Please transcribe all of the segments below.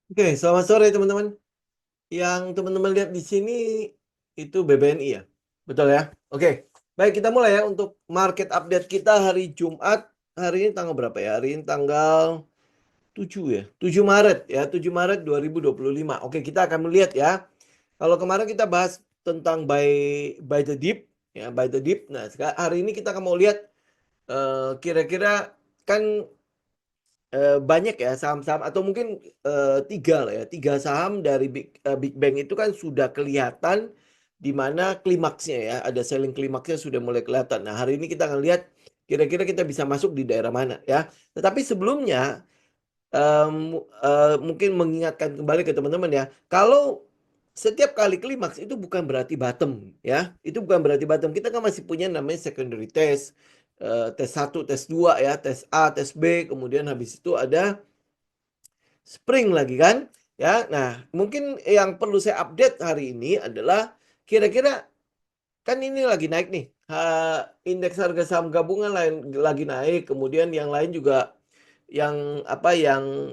Oke, selamat sore teman-teman. Yang teman-teman lihat di sini itu BBNI ya? Betul ya? Oke, baik kita mulai ya untuk market update kita hari Jumat. Hari ini tanggal berapa ya? Hari ini tanggal 7 ya? 7 Maret ya, 7 Maret 2025. Oke, kita akan melihat ya. Kalau kemarin kita bahas tentang buy the dip ya, buy the dip. Nah, hari ini kita akan mau lihat kira-kira kan banyak ya saham-saham atau mungkin tiga lah ya, tiga saham dari Big Bang itu kan sudah kelihatan di mana klimaksnya ya, ada selling klimaksnya sudah mulai kelihatan. Nah, hari ini kita akan lihat kira-kira kita bisa masuk di daerah mana ya. Tetapi sebelumnya mungkin mengingatkan kembali ke teman-teman ya, kalau setiap kali klimaks itu bukan berarti bottom ya, itu bukan berarti bottom. Kita kan masih punya namanya secondary test, tes 1, tes 2 ya, tes A, tes B, kemudian habis itu ada spring lagi kan ya. Nah, mungkin yang perlu saya update hari ini adalah kira-kira kan ini lagi naik nih. Indeks harga saham gabungan lagi naik, kemudian yang lain juga yang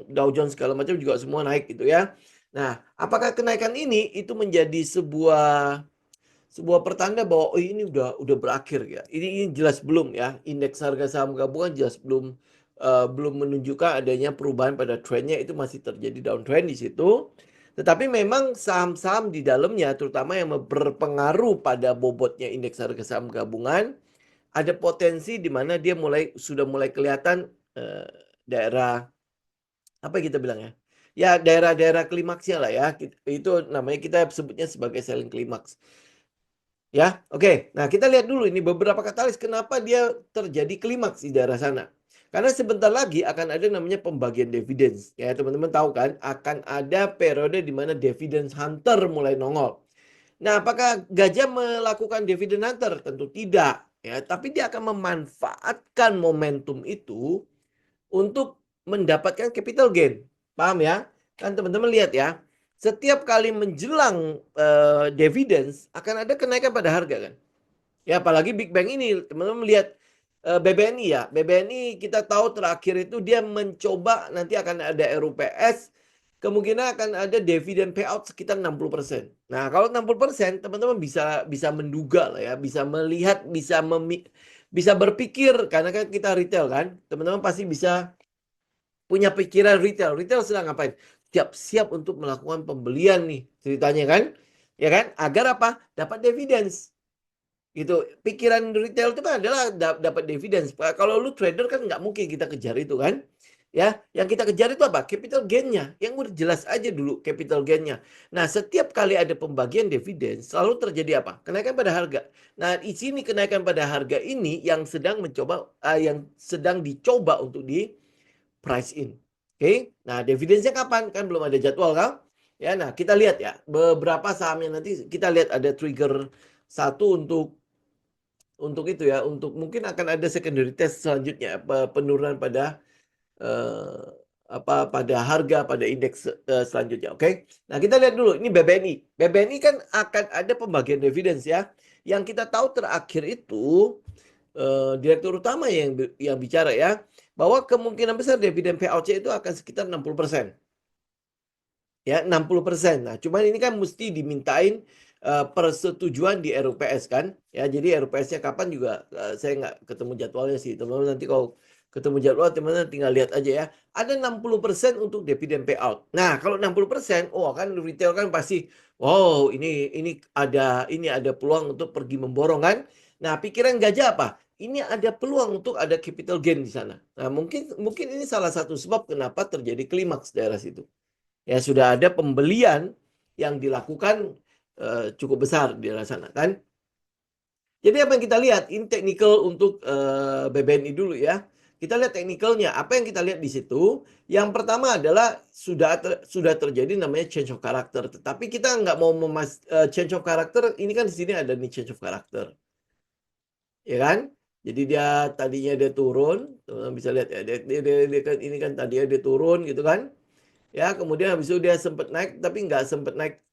Dow Jones segala macam juga semua naik gitu ya. Nah, apakah kenaikan ini itu menjadi sebuah pertanda bahwa oh ini udah berakhir ya. Ini jelas belum ya. Indeks harga saham gabungan jelas belum menunjukkan adanya perubahan pada trennya, itu masih terjadi downtrend di situ. Tetapi memang saham-saham di dalamnya terutama yang berpengaruh pada bobotnya indeks harga saham gabungan ada potensi di mana dia sudah mulai kelihatan daerah apa kita bilang ya? Ya daerah-daerah klimaksnya lah ya. Itu namanya kita sebutnya sebagai selling klimaks. Ya, oke. Nah, kita lihat dulu ini beberapa katalis kenapa dia terjadi klimaks di daerah sana. Karena sebentar lagi akan ada namanya pembagian dividen. Ya, teman-teman tahu kan, akan ada periode di mana dividen hunter mulai nongol. Nah, apakah gajah melakukan dividen hunter? Tentu tidak. Ya, tapi dia akan memanfaatkan momentum itu untuk mendapatkan capital gain. Paham ya? Kan teman-teman lihat ya, setiap kali menjelang dividends akan ada kenaikan pada harga kan. Ya apalagi Big Bang ini, teman-teman lihat BBNI ya. BBNI kita tahu terakhir itu dia mencoba nanti akan ada RUPS, kemungkinan akan ada dividen payout sekitar 60%. Nah, kalau 60%, teman-teman bisa menduga lah ya, bisa melihat, bisa berpikir karena kan kita retail kan. Teman-teman pasti bisa punya pikiran retail. Retail sedang ngapain? Siap-siap untuk melakukan pembelian nih ceritanya kan. Ya kan? Agar apa? Dapat dividends. Gitu. Pikiran retail itu kan adalah dapat dividends. Kalau lu trader kan nggak mungkin kita kejar itu kan. Ya, yang kita kejar itu apa? Capital gain-nya. Yang udah jelas aja dulu capital gain-nya. Nah, setiap kali ada pembagian dividen, selalu terjadi apa? Kenaikan pada harga. Nah, di sini kenaikan pada harga ini yang yang sedang dicoba untuk di price in. Oke, nah dividendnya kapan? Kan belum ada jadwal kan? Ya, nah kita lihat ya beberapa sahamnya nanti kita lihat ada trigger satu untuk itu ya, untuk mungkin akan ada secondary test selanjutnya penurunan pada eh, pada harga pada indeks selanjutnya. Oke, nah kita lihat dulu ini BBNI. BBNI kan akan ada pembagian dividen ya. Yang kita tahu terakhir itu direktur utama yang bicara ya, bahwa kemungkinan besar dividen payout-nya itu akan sekitar 60%. Ya, 60%. Nah, cuman ini kan mesti dimintain persetujuan di RUPS kan. Ya, jadi RUPS-nya kapan juga saya nggak ketemu jadwalnya sih. Teman-teman nanti kalau ketemu jadwal teman-teman tinggal lihat aja ya. Ada 60% untuk dividen payout. Nah, kalau 60%, oh kan retail kan pasti wow, ini ada peluang untuk pergi memborong kan. Nah, pikiran gajah apa? Ini ada peluang untuk ada capital gain di sana. Nah, mungkin ini salah satu sebab kenapa terjadi klimaks daerah situ. Ya sudah ada pembelian yang dilakukan cukup besar di daerah sana kan. Jadi apa yang kita lihat? Ini technical untuk BBNI dulu ya. Kita lihat teknikalnya. Apa yang kita lihat di situ? Yang pertama adalah sudah terjadi namanya change of character. Tetapi kita nggak mau change of character. Ini kan di sini ada nih change of character, ya kan? Jadi dia tadinya dia turun, teman-teman bisa lihat ya. Ini kan tadinya dia turun gitu kan. Ya, kemudian habis itu dia sempat naik, tapi nggak sempat naik,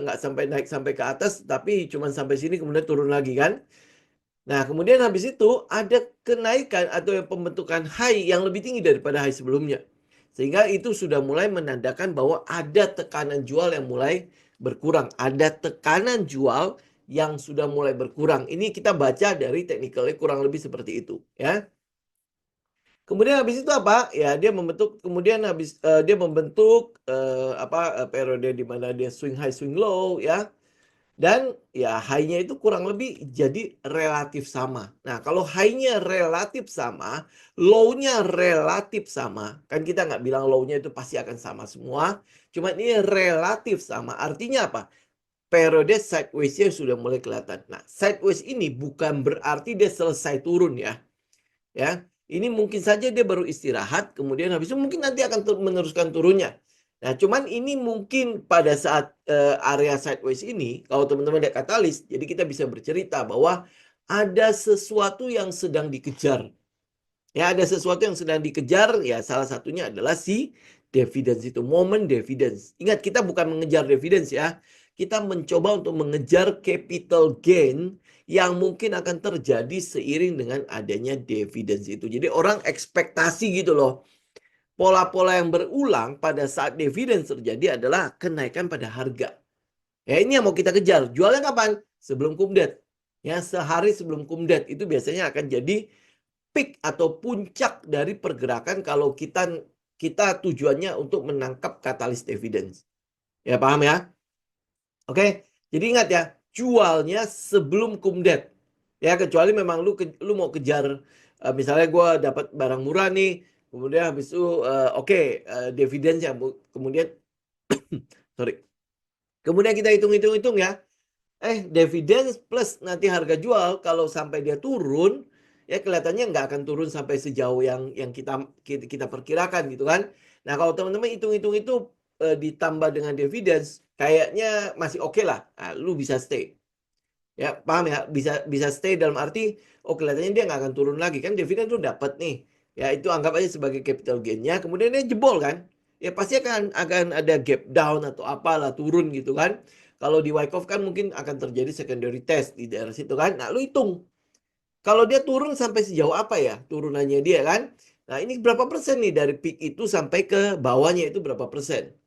nggak sampai naik sampai ke atas, tapi cuma sampai sini kemudian turun lagi kan. Nah, kemudian habis itu ada kenaikan atau pembentukan high yang lebih tinggi daripada high sebelumnya. Sehingga itu sudah mulai menandakan bahwa ada tekanan jual yang mulai berkurang. Ada tekanan jual yang sudah mulai berkurang. Ini kita baca dari technicalnya kurang lebih seperti itu, ya. Kemudian habis itu apa? Ya dia membentuk kemudian habis dia membentuk periode di mana dia swing high swing low ya. Dan ya high-nya itu kurang lebih jadi relatif sama. Nah, kalau high-nya relatif sama, low-nya relatif sama. Kan kita nggak bilang low-nya itu pasti akan sama semua. Cuma ini relatif sama. Artinya apa? Periode sideways-nya sudah mulai kelihatan. Nah, sideways ini bukan berarti dia selesai turun ya. Ya, ini mungkin saja dia baru istirahat, kemudian habis itu mungkin nanti akan meneruskan turunnya. Nah, cuman ini mungkin pada saat area sideways ini, kalau teman-teman lihat katalis, jadi kita bisa bercerita bahwa ada sesuatu yang sedang dikejar. Ya, ada sesuatu yang sedang dikejar, ya salah satunya adalah si dividends itu, momen dividends. Ingat, kita bukan mengejar dividends ya. Kita mencoba untuk mengejar capital gain yang mungkin akan terjadi seiring dengan adanya dividends itu. Jadi orang ekspektasi gitu loh. Pola-pola yang berulang pada saat dividends terjadi adalah kenaikan pada harga. Ya ini yang mau kita kejar. Jualnya kapan? Sebelum kumdet. Ya sehari sebelum kumdet itu biasanya akan jadi peak atau puncak dari pergerakan kalau kita tujuannya untuk menangkap katalis dividends. Ya paham ya? Oke. Jadi ingat ya, jualnya sebelum kumdet. Ya kecuali memang lu mau kejar misalnya gue dapat barang murah nih, kemudian habis itu dividends ya kemudian sorry. Kemudian kita hitung-hitung ya. Dividen plus nanti harga jual kalau sampai dia turun ya kelihatannya nggak akan turun sampai sejauh yang kita perkirakan gitu kan. Nah kalau teman-teman hitung-hitung itu ditambah dengan dividen kayaknya masih oke lah. Nah, lu bisa stay. Ya paham ya, bisa stay dalam arti kelihatannya dia nggak akan turun lagi kan, dividen tuh dapat nih. Ya itu anggap aja sebagai capital gain-nya, kemudian dia jebol kan. Ya pasti akan ada gap down atau apalah turun gitu kan. Kalau di Wyckoff kan mungkin akan terjadi secondary test di daerah situ kan. Nah, lu hitung. Kalau dia turun sampai sejauh apa ya turunannya dia kan. Nah, ini berapa persen nih dari peak itu sampai ke bawahnya itu berapa persen.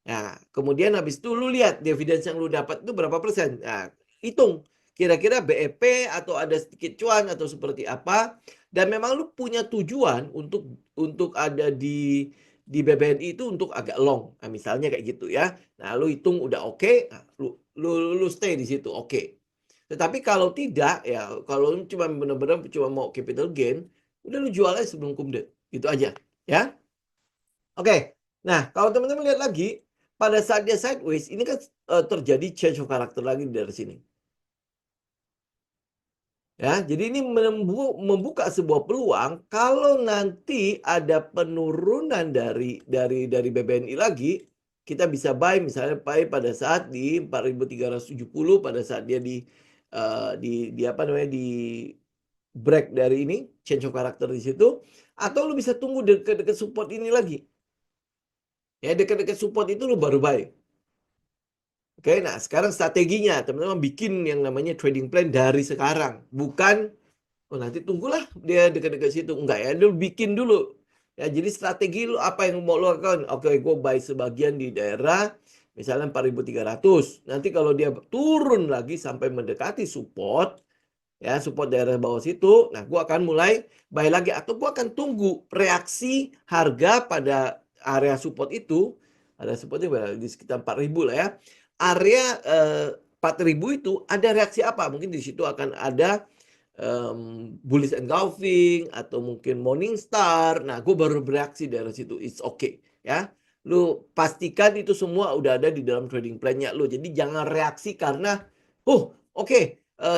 Nah, kemudian habis itu lu lihat dividen yang lu dapat itu berapa persen. Nah, hitung kira-kira BEP atau ada sedikit cuan atau seperti apa. Dan memang lu punya tujuan untuk ada di BBNI itu untuk agak long. Nah, misalnya kayak gitu ya. Nah, lu hitung udah oke, nah, lu stay di situ oke. Tetapi kalau tidak ya, kalau lu cuma benar-benar cuma mau capital gain, udah lu jual aja sebelum kumdet. Gitu aja, ya. Oke. Nah, kalau teman-teman lihat lagi pada saat dia sideways, ini kan terjadi change of character lagi dari sini. Ya, jadi ini membuka sebuah peluang kalau nanti ada penurunan dari BBNI lagi, kita bisa buy misalnya buy pada saat di 4.370 pada saat dia di apa namanya di break dari ini change of character di situ, atau lu bisa tunggu dekat-dekat support ini lagi. Ya, dekat-dekat support itu lu baru buy. Oke, nah sekarang strateginya teman-teman bikin yang namanya trading plan dari sekarang. Bukan, nanti tunggulah dia dekat-dekat situ. Enggak ya, lu bikin dulu. Ya, jadi strategi lu apa yang mau lu lakukan? Oke, gue buy sebagian di daerah misalnya 4.300. Nanti kalau dia turun lagi sampai mendekati support, ya support daerah bawah situ, nah gue akan mulai buy lagi. Atau gue akan tunggu reaksi harga pada area support itu. Ada supportnya di sekitar 4.000 lah ya. Area 4.000 itu ada reaksi apa? Mungkin di situ akan ada bullish engulfing atau mungkin Morningstar. Nah, gue baru bereaksi dari situ. It's okay ya. Lu pastikan itu semua udah ada di dalam trading plan-nya lu. Jadi jangan reaksi karena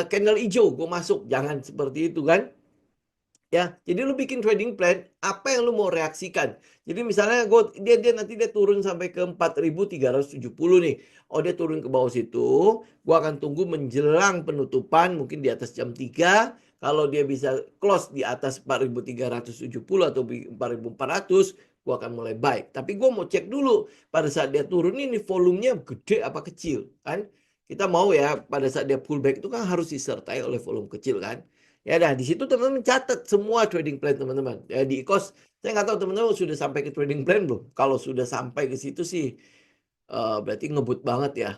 candle hijau gue masuk. Jangan seperti itu kan. Ya, jadi lu bikin trading plan, apa yang lu mau reaksikan. Jadi misalnya dia nanti dia turun sampai ke 4.370 nih. Oh, dia turun ke bawah situ, gua akan tunggu menjelang penutupan mungkin di atas jam 3. Kalau dia bisa close di atas 4.370 atau 4.400, gua akan mulai buy. Tapi gua mau cek dulu pada saat dia turun ini volumenya gede apa kecil, kan? Kita mau ya pada saat dia pullback itu kan harus disertai oleh volume kecil kan. Ya, nah di situ teman-teman catat semua trading plan teman-teman. Ya di ECOS Saya nggak tahu teman-teman sudah sampai ke trading plan belum? Kalau sudah sampai ke situ sih, berarti ngebut banget ya.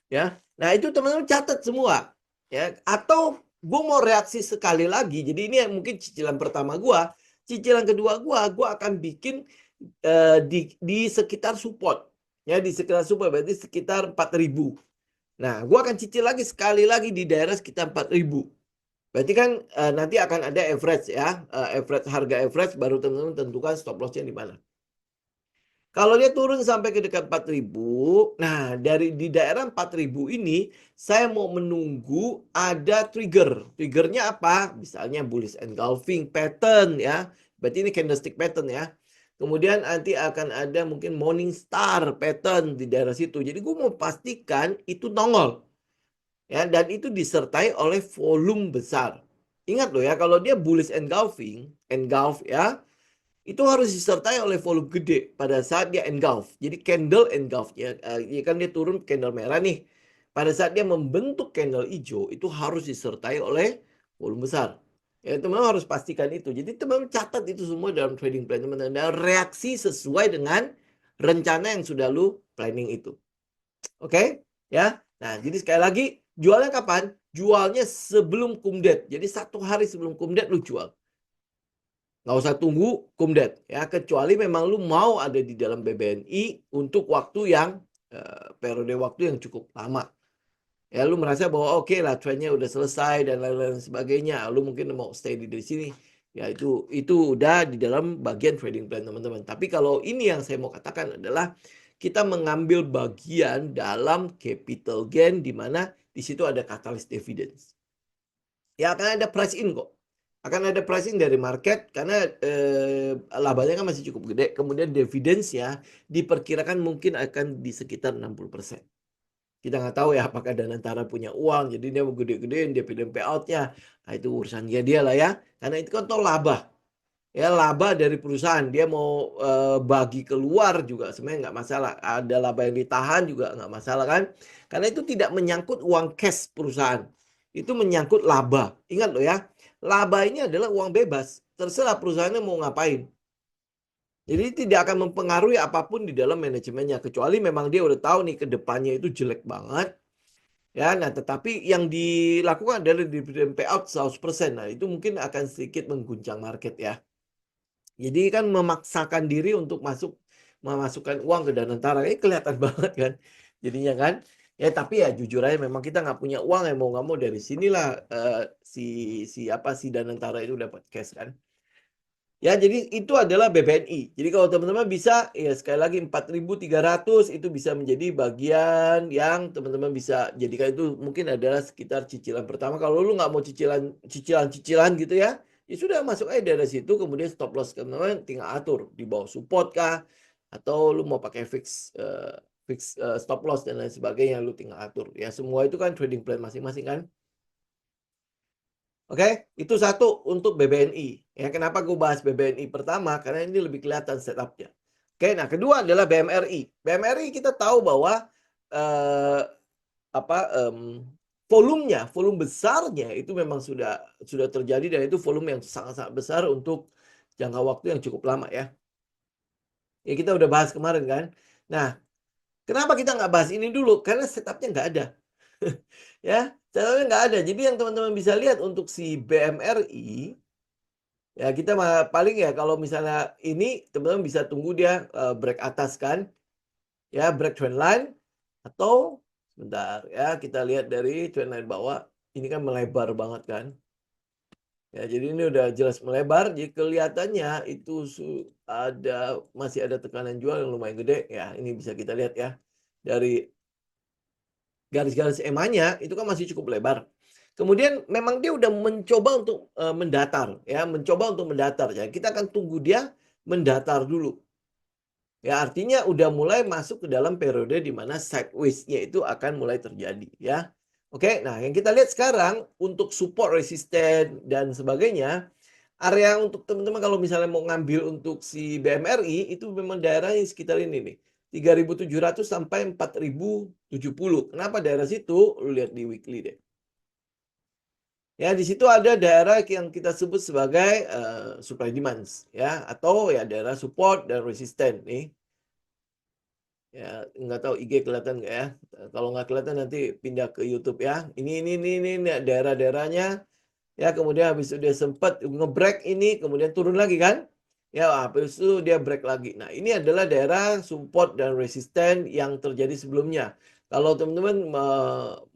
Ya, nah itu teman-teman catat semua, ya. Atau gue mau reaksi sekali lagi. Jadi ini mungkin cicilan pertama gue, cicilan kedua gue akan bikin di sekitar support, ya di sekitar support berarti sekitar 4.000. Nah, gue akan cicil lagi sekali lagi di daerah sekitar 4.000. Berarti kan nanti akan ada average ya, average harga average baru teman-teman tentukan stop lossnya di mana. Kalau dia turun sampai ke dekat 4.000, nah di daerah 4.000 ini saya mau menunggu ada trigger. Triggernya apa? Misalnya bullish engulfing pattern ya. Berarti ini candlestick pattern ya. Kemudian nanti akan ada mungkin morning star pattern di daerah situ. Jadi gue mau pastikan itu nongol. Ya, dan itu disertai oleh volume besar. Ingat loh ya, kalau dia bullish engulfing, engulf ya, itu harus disertai oleh volume gede pada saat dia engulf. Jadi candle engulf ya, kan dia turun candle merah nih. Pada saat dia membentuk candle hijau itu harus disertai oleh volume besar. Ya teman-teman harus pastikan itu. Jadi teman-teman catat itu semua dalam trading plan teman-teman dan reaksi sesuai dengan rencana yang sudah lu planning itu. Oke? Ya. Nah, jadi sekali lagi jualnya kapan? Jualnya sebelum kumdet. Jadi 1 hari sebelum kumdet lu jual. Nggak usah tunggu kumdet ya, kecuali memang lu mau ada di dalam BBNI untuk waktu yang periode waktu yang cukup lama. Ya lu merasa bahwa oke lah trendnya udah selesai dan lain-lain sebagainya, lu mungkin mau stay di sini. Ya itu udah di dalam bagian trading plan teman-teman. Tapi kalau ini yang saya mau katakan adalah kita mengambil bagian dalam capital gain di mana di situ ada catalyst dividends. Ya akan ada price in kok. Akan ada pricing dari market karena labanya kan masih cukup gede. Kemudian dividends ya diperkirakan mungkin akan di sekitar 60%. Kita nggak tahu ya apakah Danantara punya uang, jadi dia mau gede-gedein dividen payout-nya. Nah itu urusan dia lah ya. Karena itu kan toh laba. Ya laba dari perusahaan. Dia mau bagi keluar juga sebenarnya nggak masalah. Ada laba yang ditahan juga nggak masalah kan. Karena itu tidak menyangkut uang cash perusahaan. Itu menyangkut laba. Ingat loh ya. Laba ini adalah uang bebas. Terserah perusahaannya mau ngapain. Jadi tidak akan mempengaruhi apapun di dalam manajemennya. Kecuali memang dia udah tahu nih ke depannya itu jelek banget. Ya, nah tetapi yang dilakukan adalah dividend payout 100%. Nah, itu mungkin akan sedikit mengguncang market ya. Jadi kan memaksakan diri untuk memasukkan uang ke Danantara. Ini kelihatan banget kan. Jadinya kan. Ya tapi ya jujur aja memang kita nggak punya uang ya mau nggak mau dari sinilah si Danantara itu dapat cash kan. Ya, jadi itu adalah BBNI. Jadi kalau teman-teman bisa, ya sekali lagi 4.300 itu bisa menjadi bagian yang teman-teman bisa jadikan itu mungkin adalah sekitar cicilan pertama. Kalau lu nggak mau cicilan gitu ya, ya sudah masuk aja dari situ. Kemudian stop loss teman-teman tinggal atur di bawah support kah, atau lu mau pakai fix stop loss dan lain sebagainya, lu tinggal atur. Ya semua itu kan trading plan masing-masing kan. Oke, itu satu untuk BBNI. Ya, kenapa gue bahas BBNI pertama? Karena ini lebih kelihatan setupnya. Oke, nah kedua adalah BMRI. BMRI kita tahu bahwa eh, volume besarnya itu memang sudah terjadi dan itu volume yang sangat-sangat besar untuk jangka waktu yang cukup lama ya. Ya kita udah bahas kemarin kan. Nah, kenapa kita nggak bahas ini dulu? Karena setupnya nggak ada. Ya, setupnya nggak ada. Jadi yang teman-teman bisa lihat untuk si BMRI, ya kita paling ya kalau misalnya ini teman-teman bisa tunggu dia break atas kan. Ya, break trend line atau sebentar ya kita lihat dari trend line bawah ini kan melebar banget kan. Ya, jadi ini udah jelas melebar. Jadi kelihatannya itu masih ada tekanan jual yang lumayan gede ya. Ini bisa kita lihat ya. Dari garis-garis EMA-nya itu kan masih cukup lebar. Kemudian memang dia udah mencoba untuk mendatar ya, mencoba untuk mendatar ya. Kita akan tunggu dia mendatar dulu. Ya artinya udah mulai masuk ke dalam periode di mana sideways-nya itu akan mulai terjadi ya. Oke, nah yang kita lihat sekarang untuk support resisten dan sebagainya, area untuk teman-teman kalau misalnya mau ngambil untuk si BMRI itu memang daerahnya sekitar ini nih. 3.700 sampai 4.070. Kenapa daerah situ? Lu lihat di weekly deh. Ya, di situ ada daerah yang kita sebut sebagai supply demands ya, atau ya daerah support dan resisten nih. Ya, nggak tahu IG kelihatan nggak ya? Kalau nggak kelihatan nanti pindah ke YouTube ya. Ini daerah-daerahnya. Ya, kemudian habis itu dia sempat nge-break ini, kemudian turun lagi kan? Ya, habis itu dia break lagi. Nah, ini adalah daerah support dan resisten yang terjadi sebelumnya. Kalau teman-teman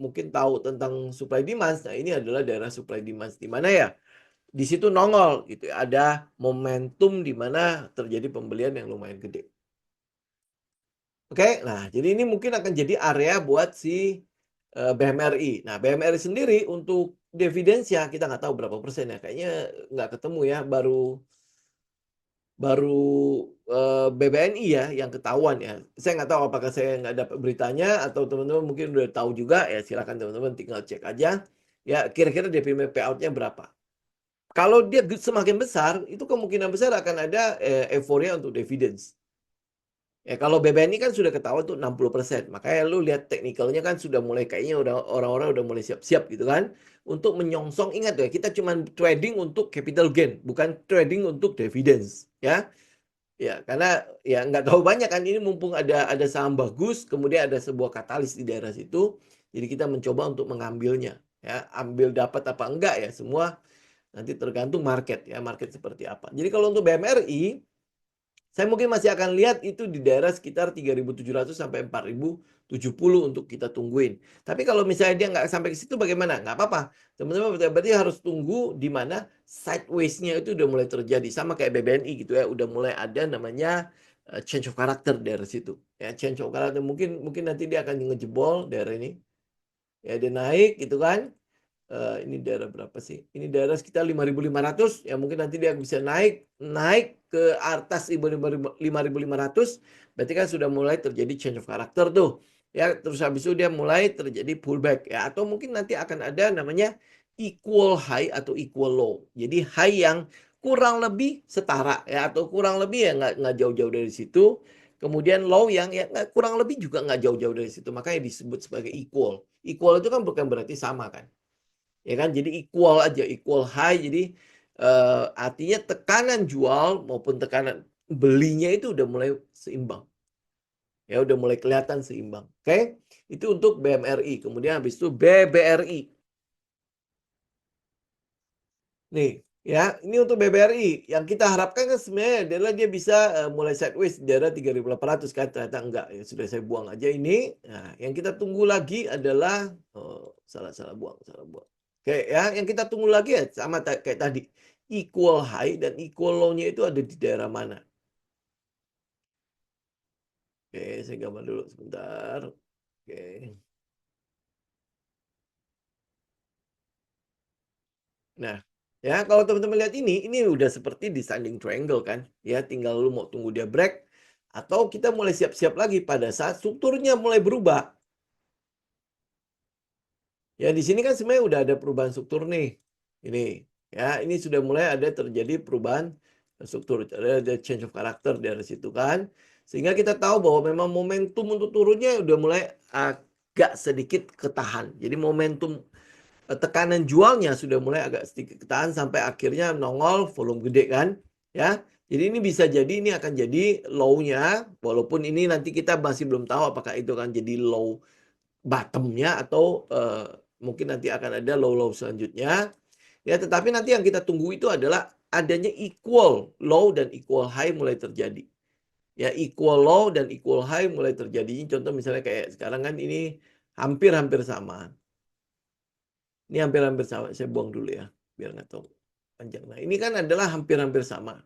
mungkin tahu tentang supply demand, nah ini adalah daerah supply demand di mana ya? Di situ nongol gitu ya. Ada momentum di mana terjadi pembelian yang lumayan gede. Oke, nah jadi ini mungkin akan jadi area buat si BMRI. Nah, BMRI sendiri untuk dividensia kita nggak tahu berapa persen ya. Kayaknya nggak ketemu ya, baru baru BBNI ya yang ketahuan ya. Saya nggak tahu apakah saya nggak dapat beritanya atau teman-teman mungkin udah tahu juga ya, silakan teman-teman tinggal cek aja. Ya, kira-kira DP payout-nya berapa. Kalau dia semakin besar, itu kemungkinan besar akan ada euforia untuk dividends. Ya, kalau BBNI kan sudah ketahuan tuh 60%. Makanya lu lihat teknikalnya kan sudah mulai kayaknya udah orang-orang udah mulai siap-siap gitu kan. Untuk menyongsong, ingat ya, kita cuma trading untuk capital gain, bukan trading untuk dividends. Ya, ya karena ya nggak tahu banyak kan, ini mumpung ada saham bagus, kemudian ada sebuah katalis di daerah situ. Jadi kita mencoba untuk mengambilnya. Ya, ambil dapat apa enggak ya, semua nanti tergantung market ya, market seperti apa. Jadi kalau untuk BMRI, saya mungkin masih akan lihat itu di daerah sekitar 3.700 sampai 4.070 untuk kita tungguin. Tapi kalau misalnya dia nggak sampai ke situ bagaimana? Nggak apa-apa. Teman-teman berarti harus tunggu di mana sideways-nya itu udah mulai terjadi. Sama kayak BBNI gitu ya. Udah mulai ada namanya change of character daerah situ. Ya, change of character. Mungkin nanti dia akan ngejebol daerah ini. Ya, dia naik gitu kan. Ini daerah berapa sih? Ini daerah sekitar 5.500. Ya mungkin nanti dia bisa naik ke atas 5.500. Berarti kan sudah mulai terjadi change of character tuh. Ya, terus habis itu dia mulai terjadi pullback ya, atau mungkin nanti akan ada namanya equal high atau equal low. Jadi high yang kurang lebih setara ya, atau kurang lebih ya nggak jauh-jauh dari situ. Kemudian low yang ya kurang lebih juga nggak jauh-jauh dari situ. Makanya disebut sebagai equal. Equal itu kan bukan berarti sama kan. Ya kan, jadi equal aja, equal high. Jadi artinya tekanan jual maupun tekanan belinya itu udah mulai seimbang. Ya udah mulai kelihatan seimbang. Oke? Itu untuk BMRI. Kemudian habis itu BBRI. Nih, ya, ini untuk BBRI. Yang kita harapkan kan sebenarnya adalah dia bisa mulai sideways di daerah 3.800 kan, ternyata enggak. Ya sudah saya buang aja ini. Nah, yang kita tunggu lagi adalah salah buang. Oke, ya, yang kita tunggu lagi ya sama kayak tadi. Equal high dan equal low-nya itu ada di daerah mana? Oke, saya gambar dulu sebentar. Oke. Nah, ya kalau teman-teman lihat ini udah seperti descending triangle kan. Ya, tinggal lu mau tunggu dia break atau kita mulai siap-siap lagi pada saat strukturnya mulai berubah. Ya, di sini kan sebenarnya udah ada perubahan struktur nih. Ini, ya, ini sudah mulai ada terjadi perubahan struktur, ada change of character dari situ kan. Sehingga kita tahu bahwa memang momentum untuk turunnya udah mulai agak sedikit ketahan. Jadi momentum tekanan jualnya sudah mulai agak sedikit ketahan sampai akhirnya nongol volume gede kan. Ya, jadi ini bisa jadi ini akan jadi low-nya, walaupun ini nanti kita masih belum tahu apakah itu akan jadi low bottom-nya atau mungkin nanti akan ada low-low selanjutnya. Ya, tetapi nanti yang kita tunggu itu adalah adanya equal low dan equal high mulai terjadi. Ya, equal low dan equal high mulai terjadi. Contoh misalnya kayak sekarang kan ini hampir-hampir sama. Ini hampir-hampir sama. Saya buang dulu ya, biar nggak tahu panjang. Nah, ini kan adalah hampir-hampir sama.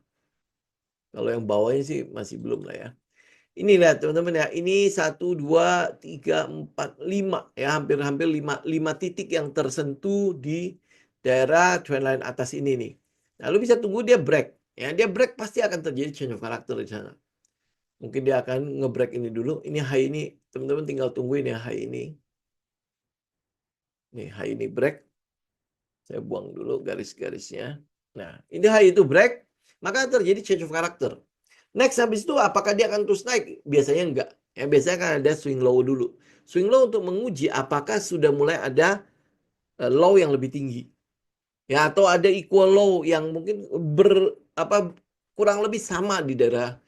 Kalau yang bawahnya sih masih belum lah ya. Ini lihat teman-teman ya, ini 1, 2, 3, 4, 5 ya, hampir-hampir 5 titik yang tersentuh di daerah trendline atas ini nih. Lalu bisa tunggu dia break. Ya, dia break pasti akan terjadi change of character di sana. Mungkin dia akan nge-break ini dulu. Ini high ini, teman-teman tinggal tungguin ya high ini. Nih, high ini break. Saya buang dulu garis-garisnya. Nah, ini high itu break, maka terjadi change of character. Next habis itu apakah dia akan terus naik? Biasanya enggak. Ya, biasanya kan ada swing low dulu. Swing low untuk menguji apakah sudah mulai ada low yang lebih tinggi. Ya, atau ada equal low yang mungkin kurang lebih sama di daerah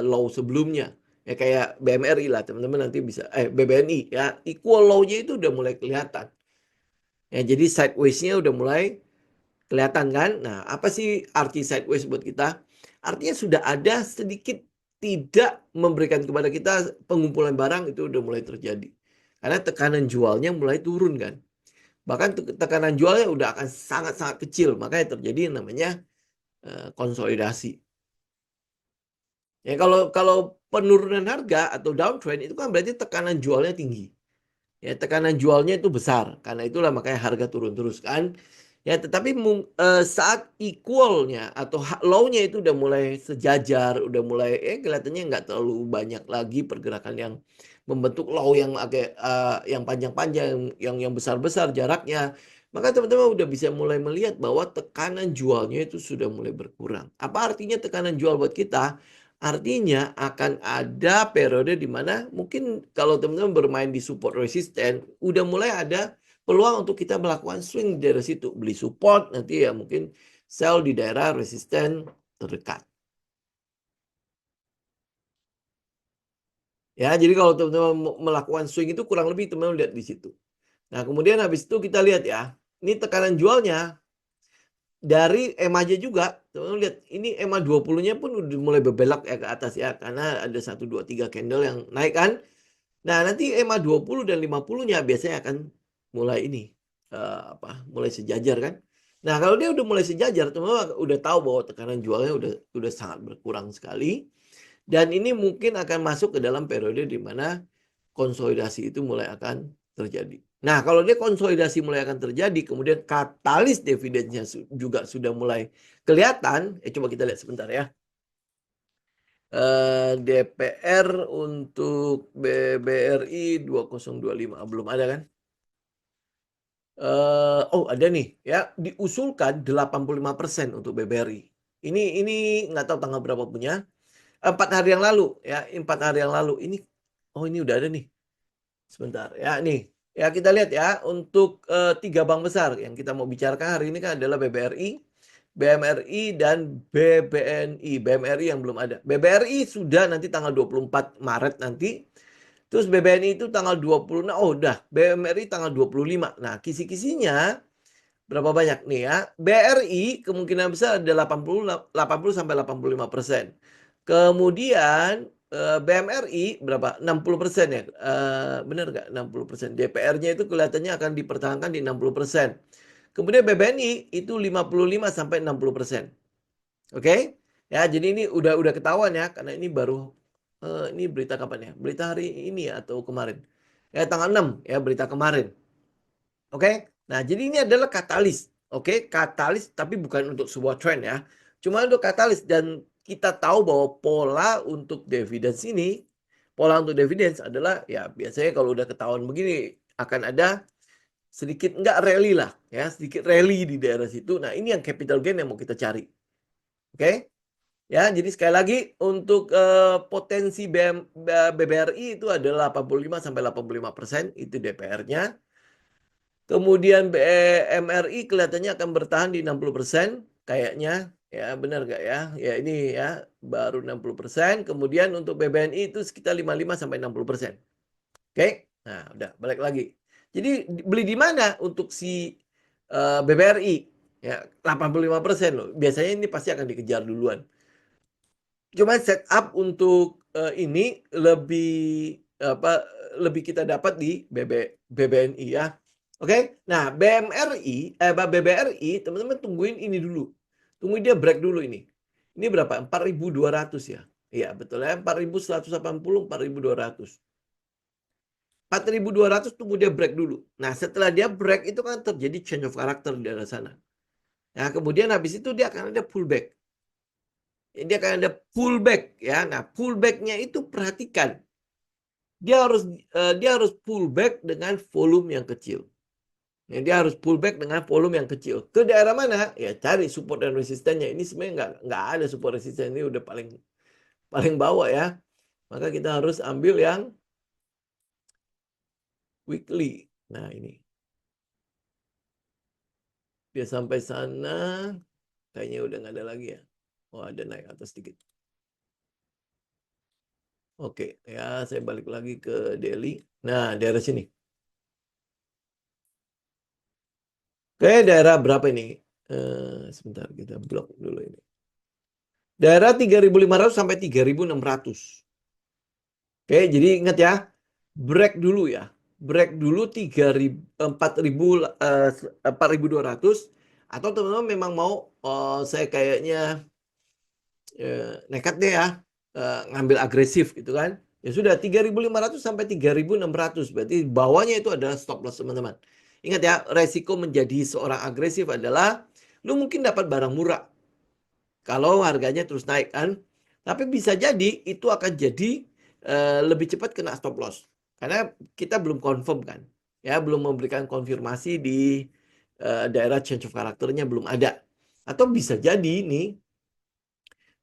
low sebelumnya. Ya kayak BMRI lah, teman-teman nanti bisa BBNI ya, equal low-nya itu udah mulai kelihatan. Ya, jadi sideways-nya udah mulai kelihatan kan? Nah, apa sih arti sideways buat kita? Artinya sudah ada sedikit tidak memberikan kepada kita pengumpulan barang itu udah mulai terjadi. Karena tekanan jualnya mulai turun kan. Bahkan tekanan jualnya udah akan sangat-sangat kecil. Makanya terjadi yang namanya konsolidasi. Ya kalau kalau penurunan harga atau downtrend itu kan berarti tekanan jualnya tinggi. Ya, tekanan jualnya itu besar. Karena itulah makanya harga turun terus kan. Ya, tetapi saat equalnya atau low-nya itu udah mulai sejajar, udah mulai kelihatannya nggak terlalu banyak lagi pergerakan yang membentuk low yang agak yang panjang-panjang, yang besar-besar jaraknya. Maka teman-teman udah bisa mulai melihat bahwa tekanan jualnya itu sudah mulai berkurang. Apa artinya tekanan jual buat kita? Artinya akan ada periode di mana mungkin kalau teman-teman bermain di support resisten, udah mulai ada peluang untuk kita melakukan swing di daerah situ. Beli support, nanti ya mungkin sell di daerah resisten terdekat. Ya, jadi kalau teman-teman melakukan swing itu kurang lebih teman-teman lihat di situ. Nah, kemudian habis itu kita lihat ya, ini tekanan jualnya dari EMA aja juga. Teman-teman lihat, ini EMA 20-nya pun udah mulai berbelok ya ke atas ya, karena ada 1, 2, 3 candle yang naik kan. Nah, nanti EMA 20 dan 50-nya biasanya akan mulai ini mulai sejajar kan. Nah, kalau dia udah mulai sejajar, teman-teman udah tahu bahwa tekanan jualnya udah sangat berkurang sekali dan ini mungkin akan masuk ke dalam periode di mana konsolidasi itu mulai akan terjadi. Nah, kalau dia konsolidasi mulai akan terjadi, kemudian katalis dividennya juga sudah mulai kelihatan, coba kita lihat sebentar ya. DPR untuk BBRI 2025 belum ada kan? Oh ada nih ya, diusulkan 85% untuk BBRI. Ini nggak tahu tanggal berapa punya. 4 hari yang lalu ya, 4 hari yang lalu. Ini udah ada nih. Sebentar ya nih. Ya kita lihat ya untuk 3 bank besar yang kita mau bicarakan hari ini kan adalah BBRI, BMRI dan BBNI. BMRI yang belum ada. BBRI sudah nanti tanggal 24 Maret nanti. Terus BBNI itu tanggal 26. Oh udah, BMRI tanggal 25. Nah, kisi-kisinya berapa banyak nih ya? BRI kemungkinan besar ada 80 sampai 85%. Kemudian BMRI berapa? 60% ya. Benar nggak 60%? DPR-nya itu kelihatannya akan dipertahankan di 60%. Kemudian BBNI itu 55 sampai 60%. Oke? Ya, jadi ini udah ketahuan ya karena ini baru ini berita kapan ya? Berita hari ini ya atau kemarin? Ya tanggal 6 ya berita kemarin. Oke? Nah, jadi ini adalah katalis. Oke, katalis tapi bukan untuk sebuah trend ya. Cuma untuk katalis dan kita tahu bahwa pola untuk dividends adalah ya biasanya kalau udah ketahuan begini akan ada sedikit enggak rally lah ya, sedikit rally di daerah situ. Nah, ini yang capital gain yang mau kita cari. Oke? Ya, jadi sekali lagi untuk potensi BBRI itu adalah 85 sampai 85% itu DPR-nya. Kemudian MRI kelihatannya akan bertahan di 60% kayaknya. Ya, benar nggak ya? Ya ini ya baru 60%. Kemudian untuk BBNI itu sekitar 55 sampai 60%. Oke? Nah, udah balik lagi. Jadi beli di mana untuk si BBRI? Ya, 85% loh. Biasanya ini pasti akan dikejar duluan. Cuma setup untuk ini lebih kita dapat di BBNI ya. Oke. Nah, BBRI teman-teman tungguin ini dulu. Tungguin dia break dulu ini. Ini berapa? 4.200 ya. Iya, betul ya. 4.180, 4.200. 4.200 tunggu dia break dulu. Nah, setelah dia break itu kan terjadi change of character di daerah sana. Nah, kemudian habis itu dia akan ada pullback. Dia akan ada pullback ya. Nah, pullbacknya itu perhatikan. Dia harus pullback dengan volume yang kecil. Ya, dia harus pullback dengan volume yang kecil. Ke daerah mana? Ya cari support dan resistennya. Ini sebenarnya nggak ada support resisten, ini udah paling paling bawah ya. Maka kita harus ambil yang weekly. Nah, ini. Dia sampai sana, kayaknya udah nggak ada lagi ya. Oh, ada naik atas sedikit. Oke, ya saya balik lagi ke daily. Nah, daerah sini. Oke, daerah berapa ini? Sebentar, kita blok dulu ini. Daerah 3.500 sampai 3.600. Oke, jadi ingat ya, break dulu ya. Break dulu 4.200, atau teman-teman memang mau, saya kayaknya nekat deh ya, ngambil agresif gitu kan. Ya sudah, 3.500 sampai 3.600, berarti bawahnya itu adalah stop loss teman-teman. Ingat ya, resiko menjadi seorang agresif adalah lu mungkin dapat barang murah kalau harganya terus naik kan. Tapi bisa jadi itu akan jadi lebih cepat kena stop loss. Karena kita belum confirm kan. Ya, belum memberikan konfirmasi di daerah change of karakternya belum ada. Atau bisa jadi nih,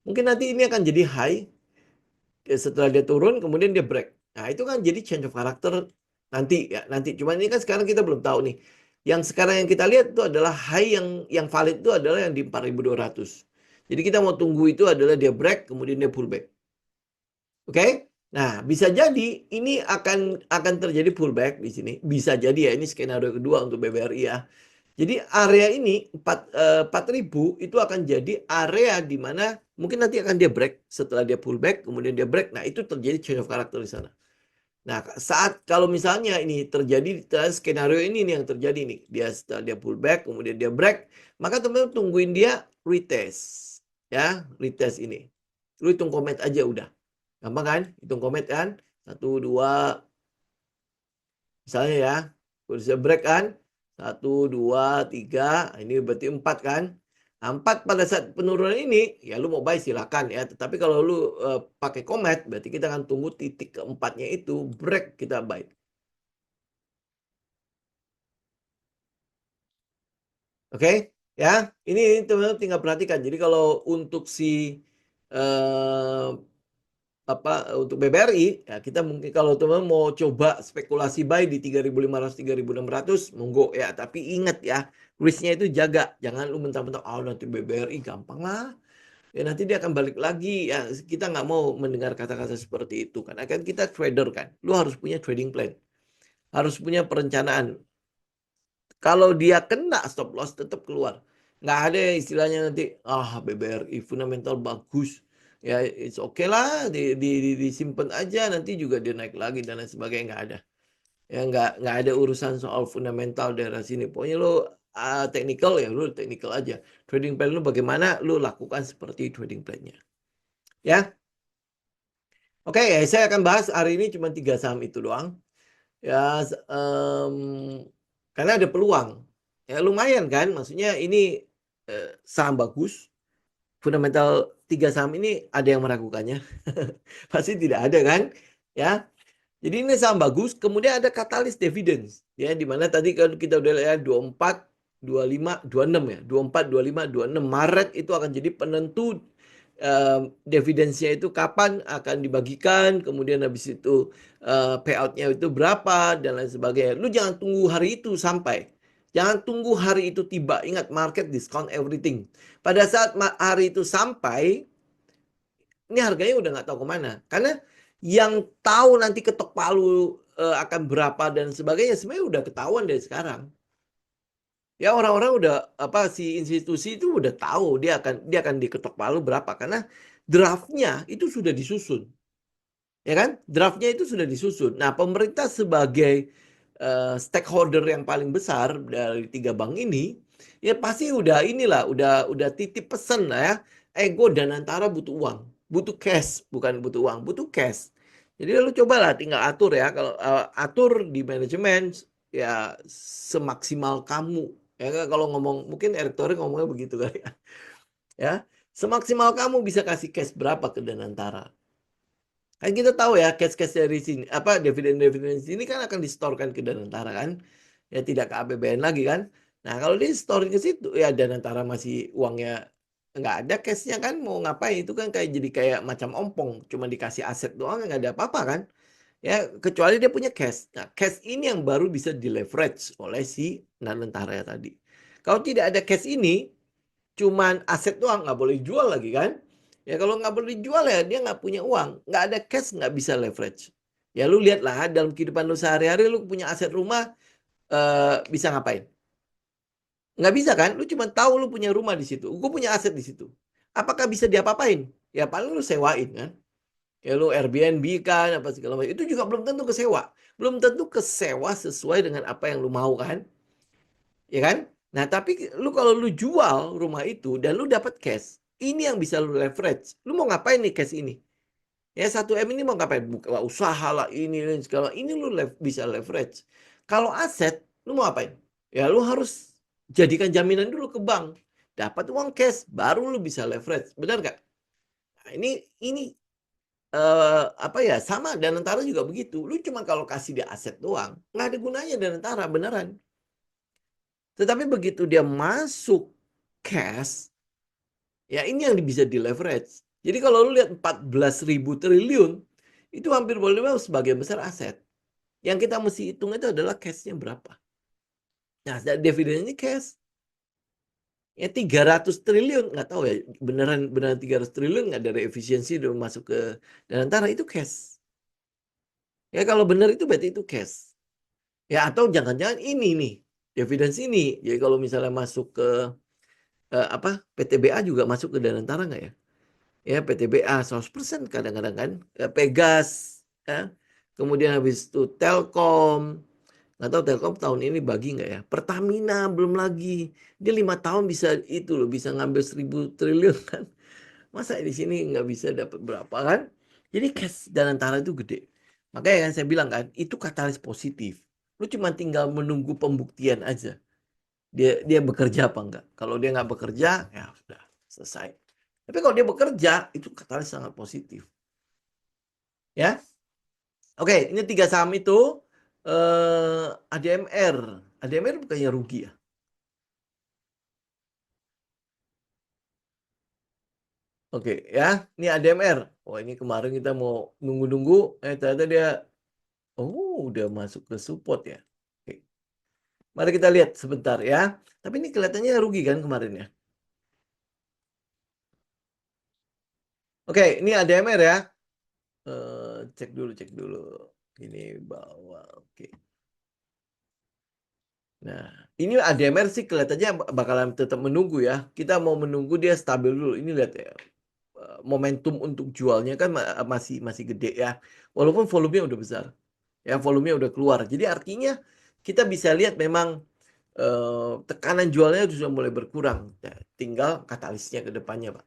mungkin nanti ini akan jadi high, setelah dia turun kemudian dia break. Nah, itu kan jadi change of karakter nanti ya, nanti. Cuman ini kan sekarang kita belum tahu nih. Yang sekarang yang kita lihat itu adalah high yang valid itu adalah yang di 4.200. Jadi kita mau tunggu itu adalah dia break kemudian dia pullback. Oke? Nah, bisa jadi ini akan terjadi pullback di sini. Bisa jadi ya, ini skenario kedua untuk BBRI ya. Jadi area ini 4.000 itu akan jadi area di mana mungkin nanti akan dia break setelah dia pullback kemudian dia break. Nah, itu terjadi change of character di sana. Nah, saat kalau misalnya ini terjadi skenario ini nih yang terjadi nih, dia setelah dia pullback kemudian dia break, maka teman-teman tungguin dia retest. Ya, retest ini. Lu hitung komet aja udah. Gampang kan? Hitung komet kan? 1 2 misalnya ya, bisa break kan, 1 2 3, ini berarti 4 kan. 4 pada saat penurunan ini ya lu mau buy silakan ya, tetapi kalau lu pakai komet berarti kita akan tunggu titik keempatnya itu break, kita buy. Oke ya, ini teman-teman tinggal perhatikan. Jadi kalau untuk si eh, untuk BBRI ya, kita mungkin kalau teman mau coba spekulasi buy di 3.500 3.600 monggo ya, tapi ingat ya, risknya itu jaga, jangan lu mentang-mentang nanti BBRI gampang lah ya, nanti dia akan balik lagi ya. Kita nggak mau mendengar kata-kata seperti itu, karena kan kita trader kan, lu harus punya trading plan, harus punya perencanaan. Kalau dia kena stop loss tetap keluar. Nggak ada istilahnya nanti, BBRI fundamental bagus. Ya, it's okay lah, disimpan aja, nanti juga dia naik lagi dan lain sebagainya. Nggak ada. Ya, nggak ada urusan soal fundamental daerah sini. Pokoknya lo technical ya, lo technical aja. Trading plan lo bagaimana, lo lakukan seperti trading plan-nya. Ya, oke, ya, saya akan bahas hari ini cuma 3 saham itu doang. Ya, karena ada peluang. Ya lumayan kan, maksudnya ini saham bagus. Fundamental 3 saham ini ada yang meragukannya? Pasti tidak ada kan? Ya. Jadi ini saham bagus, kemudian ada katalis dividends. Ya, di mana tadi kan kita udah lihat 24, 25, 26 ya. 24, 25, 26 Maret itu akan jadi penentu dividendnya itu kapan akan dibagikan, kemudian habis itu payoutnya itu berapa dan lain sebagainya. Lu jangan tunggu hari itu sampai, jangan tunggu hari itu tiba. Ingat, market discount everything. Pada saat hari itu sampai, ini harganya udah nggak tahu kemana, karena yang tahu nanti ketok palu akan berapa dan sebagainya sebenarnya udah ketahuan dari sekarang. Ya, orang-orang udah si institusi itu udah tahu dia akan diketok palu berapa, karena draftnya itu sudah disusun. Ya kan? Draftnya itu sudah disusun. Nah, pemerintah sebagai stakeholder yang paling besar dari 3 bank ini, ya pasti udah inilah, udah titip pesan lah ya. Ego dan Antara butuh uang, butuh cash, bukan butuh uang, butuh cash. Jadi lu cobalah tinggal atur ya, kalau atur di manajemen ya semaksimal kamu. Ya kan, kalau ngomong mungkin Erick Thohir ngomongnya begitu kali ya. Ya, semaksimal kamu bisa kasih cash berapa ke Danantara. Kan kita tahu ya, cash-cash dari sini, dividen-dividen sini kan akan distorkan ke Danantara kan. Ya tidak ke APBN lagi kan. Nah, kalau di store ke situ ya Danantara masih uangnya nggak ada, cashnya kan mau ngapain, itu kan kayak jadi kayak macam ompong, cuma dikasih aset doang nggak ada apa-apa kan. Ya, kecuali dia punya cash. Nah, cash ini yang baru bisa di leverage oleh si Danantara tadi. Kalau tidak ada cash ini, cuman aset doang, nggak boleh jual lagi kan. Ya kalau nggak boleh dijual ya dia nggak punya uang, nggak ada cash nggak bisa leverage. Ya lu lihatlah dalam kehidupan lu sehari-hari lu punya aset rumah bisa ngapain? Nggak bisa kan? Lu cuma tahu lu punya rumah di situ. Gue punya aset di situ. Apakah bisa diapa-apain? Ya paling lu sewain kan. Ya lu Airbnb kan apa segala macam. Itu juga belum tentu kesewa. Belum tentu kesewa sesuai dengan apa yang lu mau kan. Ya kan? Nah, tapi kalau lu jual rumah itu dan lu dapat cash, ini yang bisa lu leverage. Lu mau ngapain nih cash ini? Ya 1 M ini mau ngapain? Buka usaha lah ini dan segala. Ini lu bisa leverage. Kalau aset, lu mau ngapain? Ya lu harus jadikan jaminan dulu ke bank. Dapat uang cash, baru lu bisa leverage. Benar nggak? Nah, ini apa ya, sama Danantara juga begitu. Lu cuma kalau kasih dia aset doang, nggak ada gunanya Danantara, beneran. Tetapi begitu dia masuk cash, ya ini yang bisa di leverage. Jadi kalau lu lihat 14.000 triliun, itu hampir boleh dibilang sebagian besar aset. Yang kita mesti hitung itu adalah cashnya berapa. Nah, dividen ini cash. Ya 300 triliun, nggak tahu ya, beneran 300 triliun nggak dari efisiensi udah masuk ke Danantara, itu cash. Ya kalau benar itu berarti itu cash. Ya atau jangan-jangan ini nih, dividen ini. Jadi kalau misalnya masuk ke PTBA juga masuk ke Danantara nggak ya? Ya PTBA 100% kadang-kadang kan, Pegas, ya. Kemudian habis itu Telkom, nggak tahu Telkom tahun ini bagi nggak ya? Pertamina belum lagi, dia 5 tahun bisa itu loh, bisa ngambil 1.000 triliun kan? Masa di sini nggak bisa dapat berapa kan? Jadi cash Danantara itu gede. Makanya kan saya bilang kan, itu katalis positif. Lu cuma tinggal menunggu pembuktian aja. Dia bekerja apa enggak. Kalau dia nggak bekerja, ya sudah selesai. Tapi kalau dia bekerja, itu katalis sangat positif. Ya, oke, ini 3 saham itu ADMR. ADMR bukannya rugi ya? Oke, ya, ini ADMR. Oh, ini kemarin kita mau nunggu-nunggu, ternyata dia, udah masuk ke support ya. Oke. Mari kita lihat sebentar ya. Tapi ini kelihatannya rugi kan kemarin ya. Oke, ini ADMR ya. Cek dulu. Ini bawah. Oke. Nah, ini ADMR sih kelihatannya bakalan tetap menunggu ya. Kita mau menunggu dia stabil dulu. Ini lihat ya. Momentum untuk jualnya kan masih masih gede ya. Walaupun volumenya udah besar. Ya, volumenya udah keluar. Jadi artinya kita bisa lihat memang tekanan jualnya sudah mulai berkurang. Ya, tinggal katalisnya ke depannya, Pak.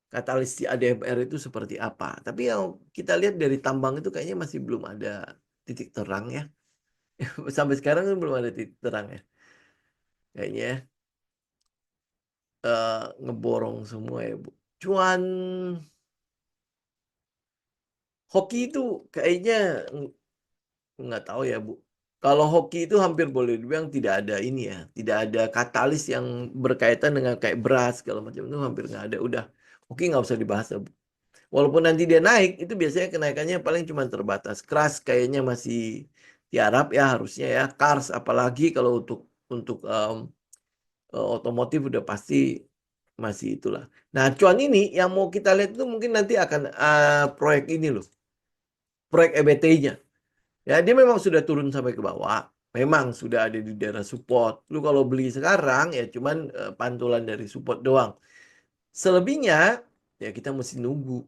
Katalis di ADMR itu seperti apa. Tapi yang kita lihat dari tambang itu kayaknya masih belum ada titik terang ya. Sampai sekarang kan belum ada titik terang ya. Kayaknya ngeborong semua ya, Bu. Cuan hoki itu kayaknya nggak tahu ya, Bu. Kalau hoki itu hampir boleh dibilang tidak ada ini ya, tidak ada katalis yang berkaitan dengan kayak beras segala macam itu hampir nggak ada. Udah, hoki nggak usah dibahas, Bu. Walaupun nanti dia naik, itu biasanya kenaikannya paling cuma terbatas. Keras kayaknya masih tiarap ya harusnya ya. Cars apalagi kalau untuk otomotif udah pasti masih itulah. Nah, cuan ini yang mau kita lihat itu mungkin nanti akan proyek ini loh, proyek EBT-nya. Ya, dia memang sudah turun sampai ke bawah. Memang sudah ada di daerah support. Lu kalau beli sekarang ya cuman pantulan dari support doang. Selebihnya ya kita mesti nunggu.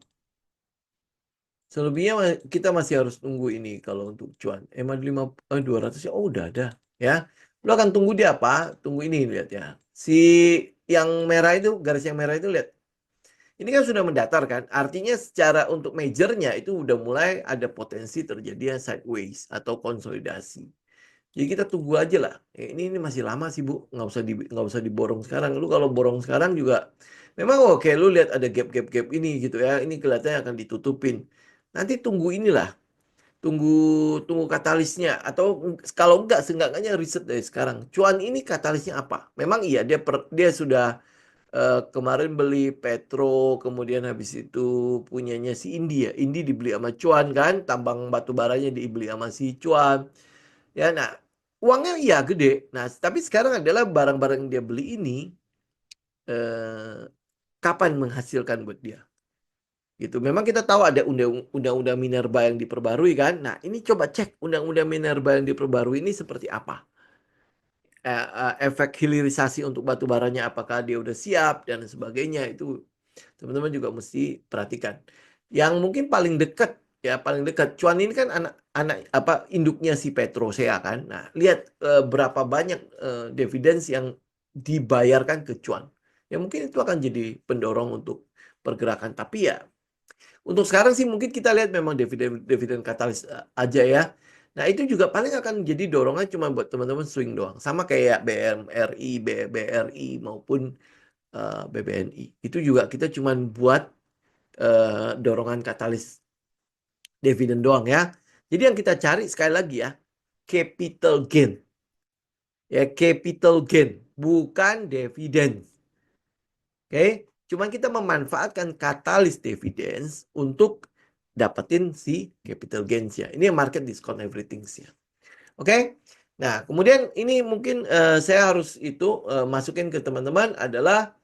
Selebihnya kita masih harus tunggu ini kalau untuk cuan. Emang 200 ya, udah ada ya. Lo akan tunggu dia apa? Tunggu ini lihat ya. Si yang merah itu, garis yang merah itu lihat. Ini kan sudah mendatar kan. Artinya secara untuk majornya itu udah mulai ada potensi terjadinya sideways atau konsolidasi. Jadi kita tunggu aja lah. Ini masih lama sih Bu, nggak usah diborong sekarang. Lu kalau borong sekarang juga memang oke. Lu lihat ada gap ini gitu ya. Ini kelihatannya akan ditutupin. Nanti tunggu inilah, tunggu tunggu katalisnya atau kalau enggak seenggaknya riset dari sekarang. Cuan ini katalisnya apa? Memang iya dia sudah kemarin beli Petro, kemudian habis itu punyanya si India. Dibeli sama Cuan kan, tambang batu baranya dibeli sama si Cuan. Ya, nah Uangnya iya gede. Nah, tapi sekarang adalah barang-barang yang dia beli ini eh, kapan menghasilkan buat dia. Gitu. Memang kita tahu ada undang-undang minerba yang diperbarui kan. Nah, ini coba cek undang-undang minerba yang diperbarui ini seperti apa. Efek hilirisasi untuk batu baranya apakah dia udah siap dan sebagainya itu teman-teman juga mesti perhatikan. Yang mungkin paling dekat ya paling dekat Cuan ini kan anak apa induknya si Petrosea kan. Nah, lihat berapa banyak dividends yang dibayarkan ke Cuan. Ya mungkin itu akan jadi pendorong untuk pergerakan. Tapi ya untuk sekarang sih mungkin kita lihat memang dividen katalis aja ya. Nah, itu juga paling akan jadi dorongan cuma buat teman-teman swing doang. Sama kayak BMRI, BRI maupun BBNI. Itu juga kita cuma buat dorongan katalis dividen doang ya. Jadi yang kita cari sekali lagi ya, capital gain. Ya, capital gain, bukan dividen. Oke, cuman kita memanfaatkan katalis dividends untuk dapetin si capital gains ya. Ini market discount everything ya. Oke. Nah, kemudian ini mungkin saya harus itu masukin ke teman-teman adalah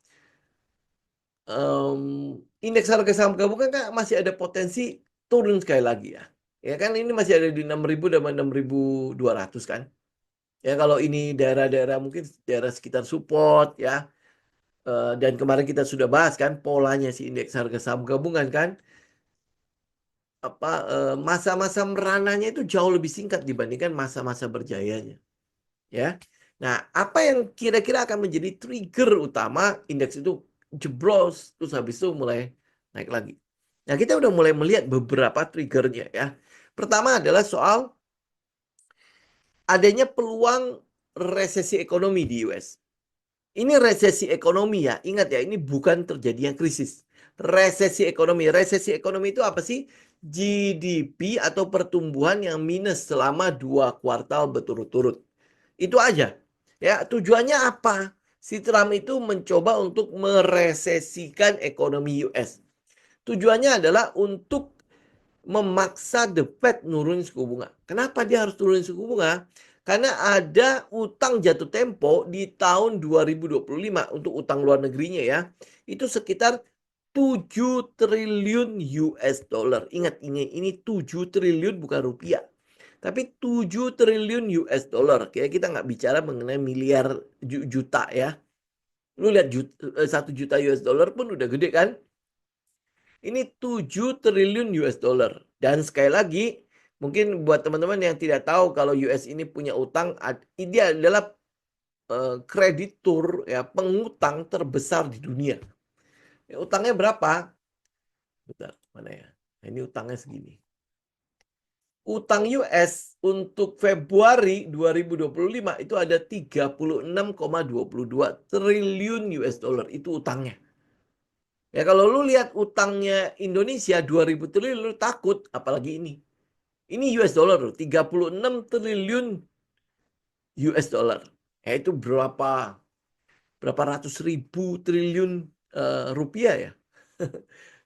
indeks harga saham gabungan kan masih ada potensi turun sekali lagi ya. Ya kan ini masih ada di 6.000 dan 6.200 kan. Ya kalau ini daerah-daerah mungkin daerah sekitar support ya. Dan kemarin kita sudah bahas kan polanya si indeks harga saham gabungan kan apa masa-masa merananya itu jauh lebih singkat dibandingkan masa-masa berjayanya ya. Nah, apa yang kira-kira akan menjadi trigger utama indeks itu jeblos terus habis itu mulai naik lagi. Nah, kita udah mulai melihat beberapa triggernya ya. Pertama adalah soal adanya peluang resesi ekonomi di US. Ini resesi ekonomi ya. Ingat ya, ini bukan terjadinya krisis. Resesi ekonomi. Resesi ekonomi itu apa sih? GDP atau pertumbuhan yang minus selama 2 kuartal berturut-turut. Itu aja. Ya, tujuannya apa? Si Trump itu mencoba untuk meresesikan ekonomi US. Tujuannya adalah untuk memaksa The Fed nurunin suku bunga. Kenapa dia harus turunin suku bunga? Karena ada utang jatuh tempo di tahun 2025 untuk utang luar negerinya ya. Itu sekitar 7 triliun US dollar. Ingat ini 7 triliun bukan rupiah. Tapi 7 triliun US dollar. Kayak kita nggak bicara mengenai miliar juta ya. Lu lihat 1 juta US dollar pun udah gede kan? Ini 7 triliun US dollar. Dan sekali lagi, mungkin buat teman-teman yang tidak tahu kalau US ini punya utang, dia adalah kreditur ya, pengutang terbesar di dunia. Ya, utangnya berapa? Bentar, mana ya? Nah, ini utangnya segini. Utang US untuk Februari 2025 itu ada 36,22 triliun US dollar. Itu utangnya. Ya kalau lu lihat utangnya Indonesia 2.000 triliun lu takut, apalagi ini. Ini US dollar loh, 36 triliun US dollar. Ya itu berapa ratus ribu triliun rupiah ya.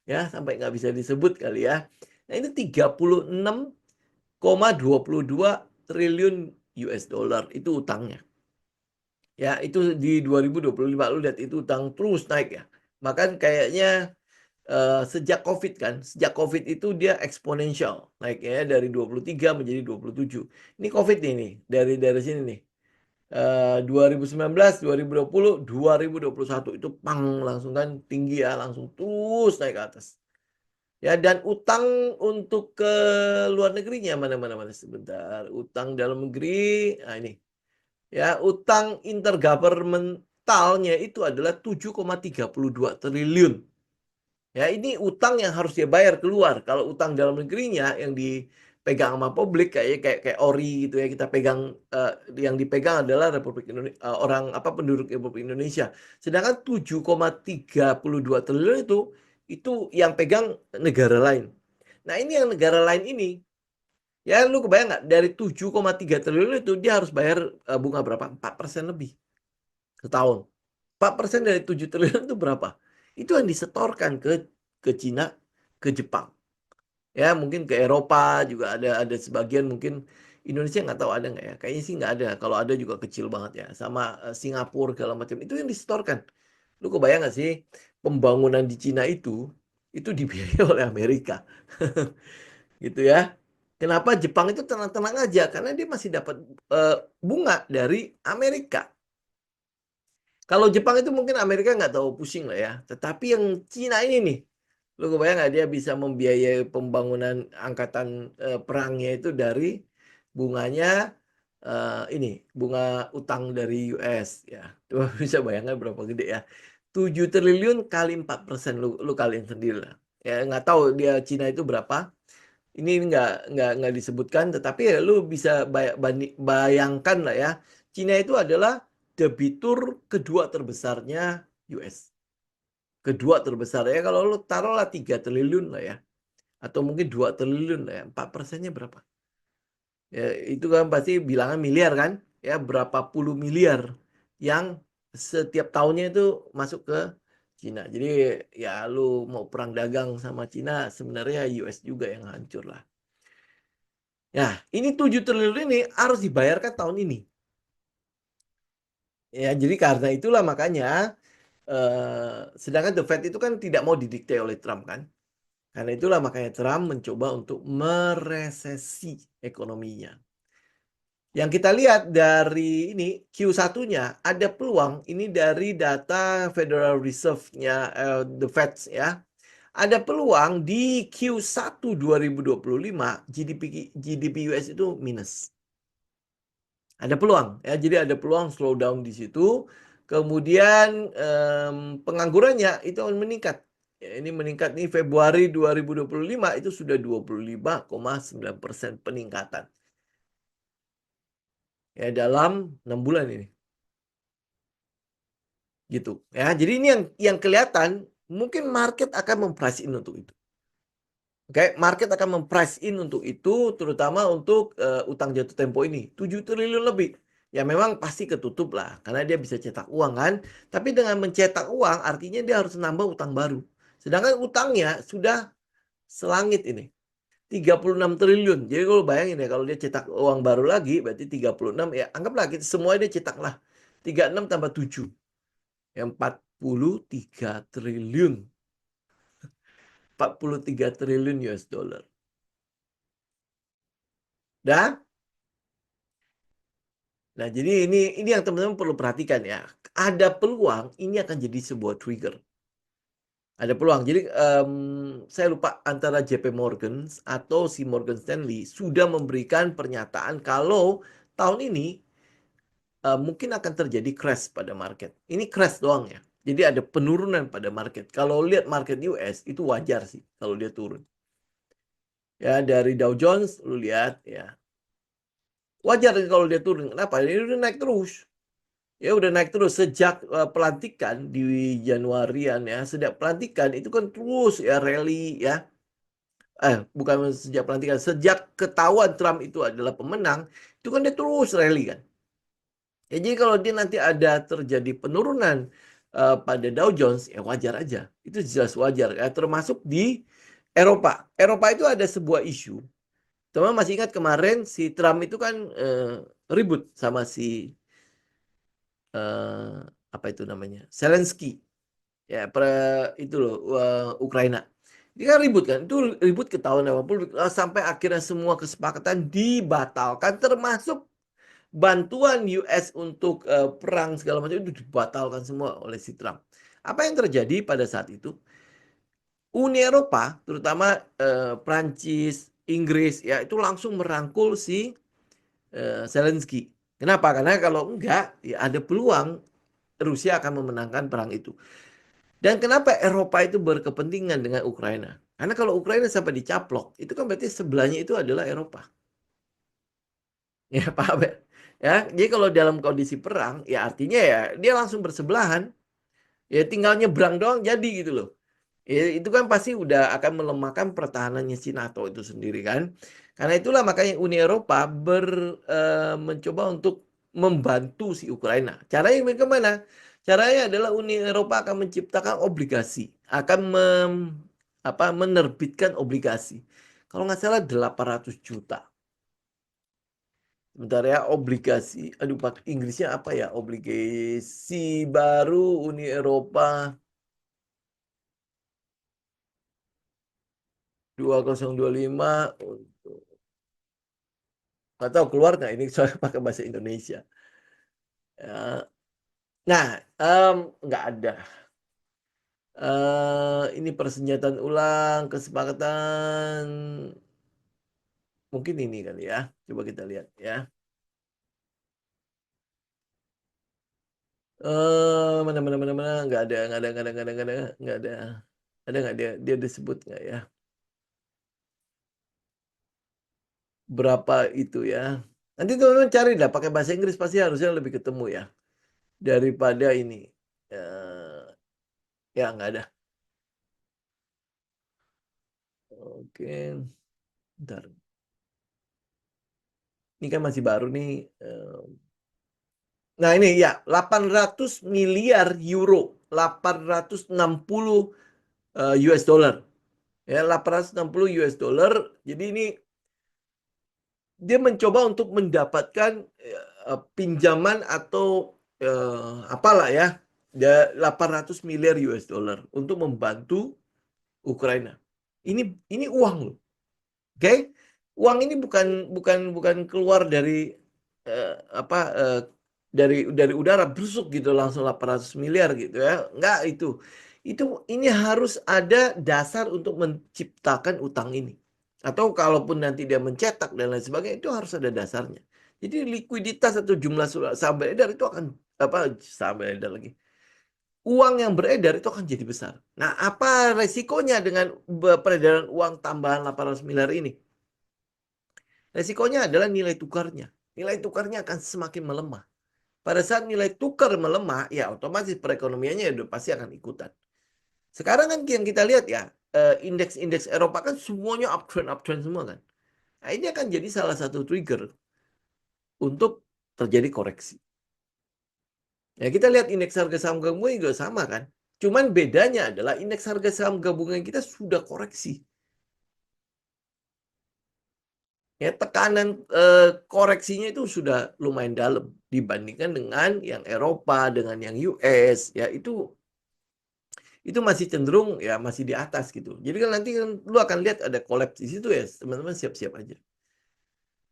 Ya sampai nggak bisa disebut kali ya. Nah ini 36,22 triliun US dollar itu utangnya. Ya itu di 2025 lu lihat itu utang terus naik ya. Bahkan kayaknya sejak COVID kan, sejak COVID itu dia eksponensial naiknya dari 23 menjadi 27. Ini COVID nih dari sini nih. 2019, 2020, 2021 itu pang langsung kan tinggi ya, langsung terus naik ke atas. Ya dan utang untuk ke luar negerinya mana sebentar. Utang dalam negeri, nah ini. Ya, utang intergovernmentalnya itu adalah 7,32 triliun. Ya, ini utang yang harus dia bayar keluar. Kalau utang dalam negerinya yang dipegang sama publik kayak ORI gitu ya, kita pegang yang dipegang adalah Republik Indonesia orang apa penduduk Republik Indonesia. Sedangkan 7,32 triliun itu yang pegang negara lain. Nah, ini yang negara lain ini ya lu kebayang nggak dari 7,3 triliun itu dia harus bayar bunga berapa? 4% lebih setahun. 4% dari 7 triliun itu berapa? Itu yang disetorkan ke Cina, ke Jepang. Ya, mungkin ke Eropa juga ada sebagian mungkin Indonesia nggak tahu ada nggak ya? Kayaknya sih nggak ada. Kalau ada juga kecil banget ya. Sama Singapura segala macam itu yang disetorkan. Lu kebayang nggak sih pembangunan di Cina itu dibiayai oleh Amerika, gitu ya. Kenapa Jepang itu tenang-tenang aja? Karena dia masih dapat bunga dari Amerika. Kalau Jepang itu mungkin Amerika nggak tahu pusing lah ya. Tetapi yang Cina ini nih, lu kebayang nggak dia bisa membiayai pembangunan angkatan perangnya itu dari bunganya ini bunga utang dari US ya. Coba bisa bayangkan berapa gede ya. 7 triliun kali 4%, lu kalian sendiri lah. Ya nggak tahu dia Cina itu berapa. Ini nggak disebutkan, tetapi ya lu bisa bayangkan lah ya. Cina itu adalah debitur kedua terbesarnya US. Kedua terbesar ya, kalau lu taruhlah 3 triliun lah ya. Atau mungkin 2 triliun lah ya. 4%-nya berapa? Ya, itu kan pasti bilangan miliar kan? Ya, berapa puluh miliar yang setiap tahunnya itu masuk ke Cina. Jadi ya lu mau perang dagang sama Cina, sebenarnya US juga yang hancur lah. Nah, ini 7 triliun ini harus dibayarkan tahun ini. Ya, jadi karena itulah makanya sedangkan The Fed itu kan tidak mau didikte oleh Trump kan. Karena itulah makanya Trump mencoba untuk meresesi ekonominya. Yang kita lihat dari ini Q1-nya ada peluang ini dari data Federal Reserve-nya The Fed ya. Ada peluang di Q1 2025 GDP US itu minus. Ada peluang ya, jadi ada peluang slowdown di situ. Kemudian penganggurannya itu akan meningkat. Ya, ini meningkat nih Februari 2025 itu sudah 25,9% peningkatan. Ya dalam 6 bulan ini. Gitu. Ya, jadi ini yang kelihatan mungkin market akan memprice in untuk itu. Oke, market akan memprice in untuk itu, terutama untuk utang jatuh tempo ini 7 triliun lebih. Ya memang pasti ketutup lah, karena dia bisa cetak uang kan. Tapi dengan mencetak uang, artinya dia harus nambah utang baru. Sedangkan utangnya sudah selangit ini, 36 triliun. Jadi kalau bayangin ya, kalau dia cetak uang baru lagi, berarti 36, ya anggaplah kita semua dia cetak lah. 36 tambah 7, yang 43 triliun. 43 triliun US dollar. Dan nah, jadi ini yang teman-teman perlu perhatikan ya. Ada peluang ini akan jadi sebuah trigger. Ada peluang. Jadi saya lupa antara JP Morgan atau si Morgan Stanley sudah memberikan pernyataan kalau tahun ini mungkin akan terjadi crash pada market. Ini crash doang ya. Jadi ada penurunan pada market. Kalau lihat market US itu wajar sih kalau dia turun. Ya dari Dow Jones lu lihat ya. Wajar kalau dia turun. Kenapa? Dia udah naik terus. Ya udah naik terus sejak pelantikan di Januarian ya. Sejak pelantikan itu kan terus ya rally ya. Bukan sejak pelantikan, sejak ketahuan Trump itu adalah pemenang, itu kan dia terus rally kan. Ya, jadi kalau dia nanti ada terjadi penurunan pada Dow Jones, ya wajar aja. Itu jelas wajar. Ya, termasuk di Eropa. Eropa itu ada sebuah isu. Teman masih ingat kemarin si Trump itu kan ribut sama si apa itu namanya, Zelensky. Ya, itu loh Ukraina. Dia kan ribut kan, itu ribut ketahuan sama publik sampai akhirnya semua kesepakatan dibatalkan, termasuk bantuan US untuk perang segala macam itu dibatalkan semua oleh si Trump. Apa yang terjadi pada saat itu? Uni Eropa, terutama Prancis, Inggris, ya itu langsung merangkul si Zelensky. Kenapa? Karena kalau enggak, ya ada peluang Rusia akan memenangkan perang itu. Dan kenapa Eropa itu berkepentingan dengan Ukraina? Karena kalau Ukraina sampai dicaplok, itu kan berarti sebelahnya itu adalah Eropa. Ya, paham ya? Ya, jadi kalau dalam kondisi perang, ya artinya ya dia langsung bersebelahan. Ya tinggal nyebrang doang jadi gitu loh. Ya, itu kan pasti udah akan melemahkan pertahanannya si NATO itu sendiri kan. Karena itulah makanya Uni Eropa mencoba untuk membantu si Ukraina. Caranya bagaimana? Caranya adalah Uni Eropa akan menciptakan obligasi, akan menerbitkan obligasi. Kalau nggak salah 800 juta. Bentar ya, obligasi. Aduh, Pak, Inggrisnya apa ya? Obligasi baru Uni Eropa 2025 untuk nggak tahu keluar nggak ini soalnya pakai bahasa Indonesia. Ya. Nah, nggak ada. Ini persenjataan ulang, kesepakatan, mungkin ini kali ya. Coba kita lihat ya. Mana, nggak ada, nggak ada, nggak ada, nggak ada, nggak ada, nggak ada. Ada nggak dia disebut nggak ya? Berapa itu ya? Nanti teman-teman cari dah pakai bahasa Inggris pasti harusnya lebih ketemu ya daripada ini. Eh, ya nggak ada. Oke, bentar. Ini kan masih baru nih. Nah ini ya 800 miliar euro, 860 US dollar. Ya 860 US dollar. Jadi ini dia mencoba untuk mendapatkan pinjaman atau apalah ya, 800 miliar US dollar untuk membantu Ukraina. Ini uang loh. Oke? Uang ini bukan keluar dari apa dari udara brusuk gitu langsung 800 miliar gitu ya. Enggak itu. Ini harus ada dasar untuk menciptakan utang ini. Atau kalaupun nanti dia mencetak dan lain sebagainya itu harus ada dasarnya. Jadi likuiditas atau jumlah saham beredar itu akan apa saham beredar lagi. Uang yang beredar itu akan jadi besar. Nah, apa resikonya dengan peredaran uang tambahan 800 miliar ini? Resikonya adalah nilai tukarnya. Nilai tukarnya akan semakin melemah. Pada saat nilai tukar melemah, ya otomatis perekonomiannya udah pasti akan ikutan. Sekarang kan yang kita lihat ya, indeks-indeks Eropa kan semuanya uptrend semua kan. Nah, ini akan jadi salah satu trigger untuk terjadi koreksi. Ya, kita lihat indeks harga saham gabungan juga sama kan. Cuman bedanya adalah indeks harga saham gabungan kita sudah koreksi. Ya, tekanan koreksinya itu sudah lumayan dalam dibandingkan dengan yang Eropa, dengan yang US, ya itu masih cenderung ya masih di atas gitu. Jadi kan nanti kan lu akan lihat ada collapse di situ ya, teman-teman siap-siap aja.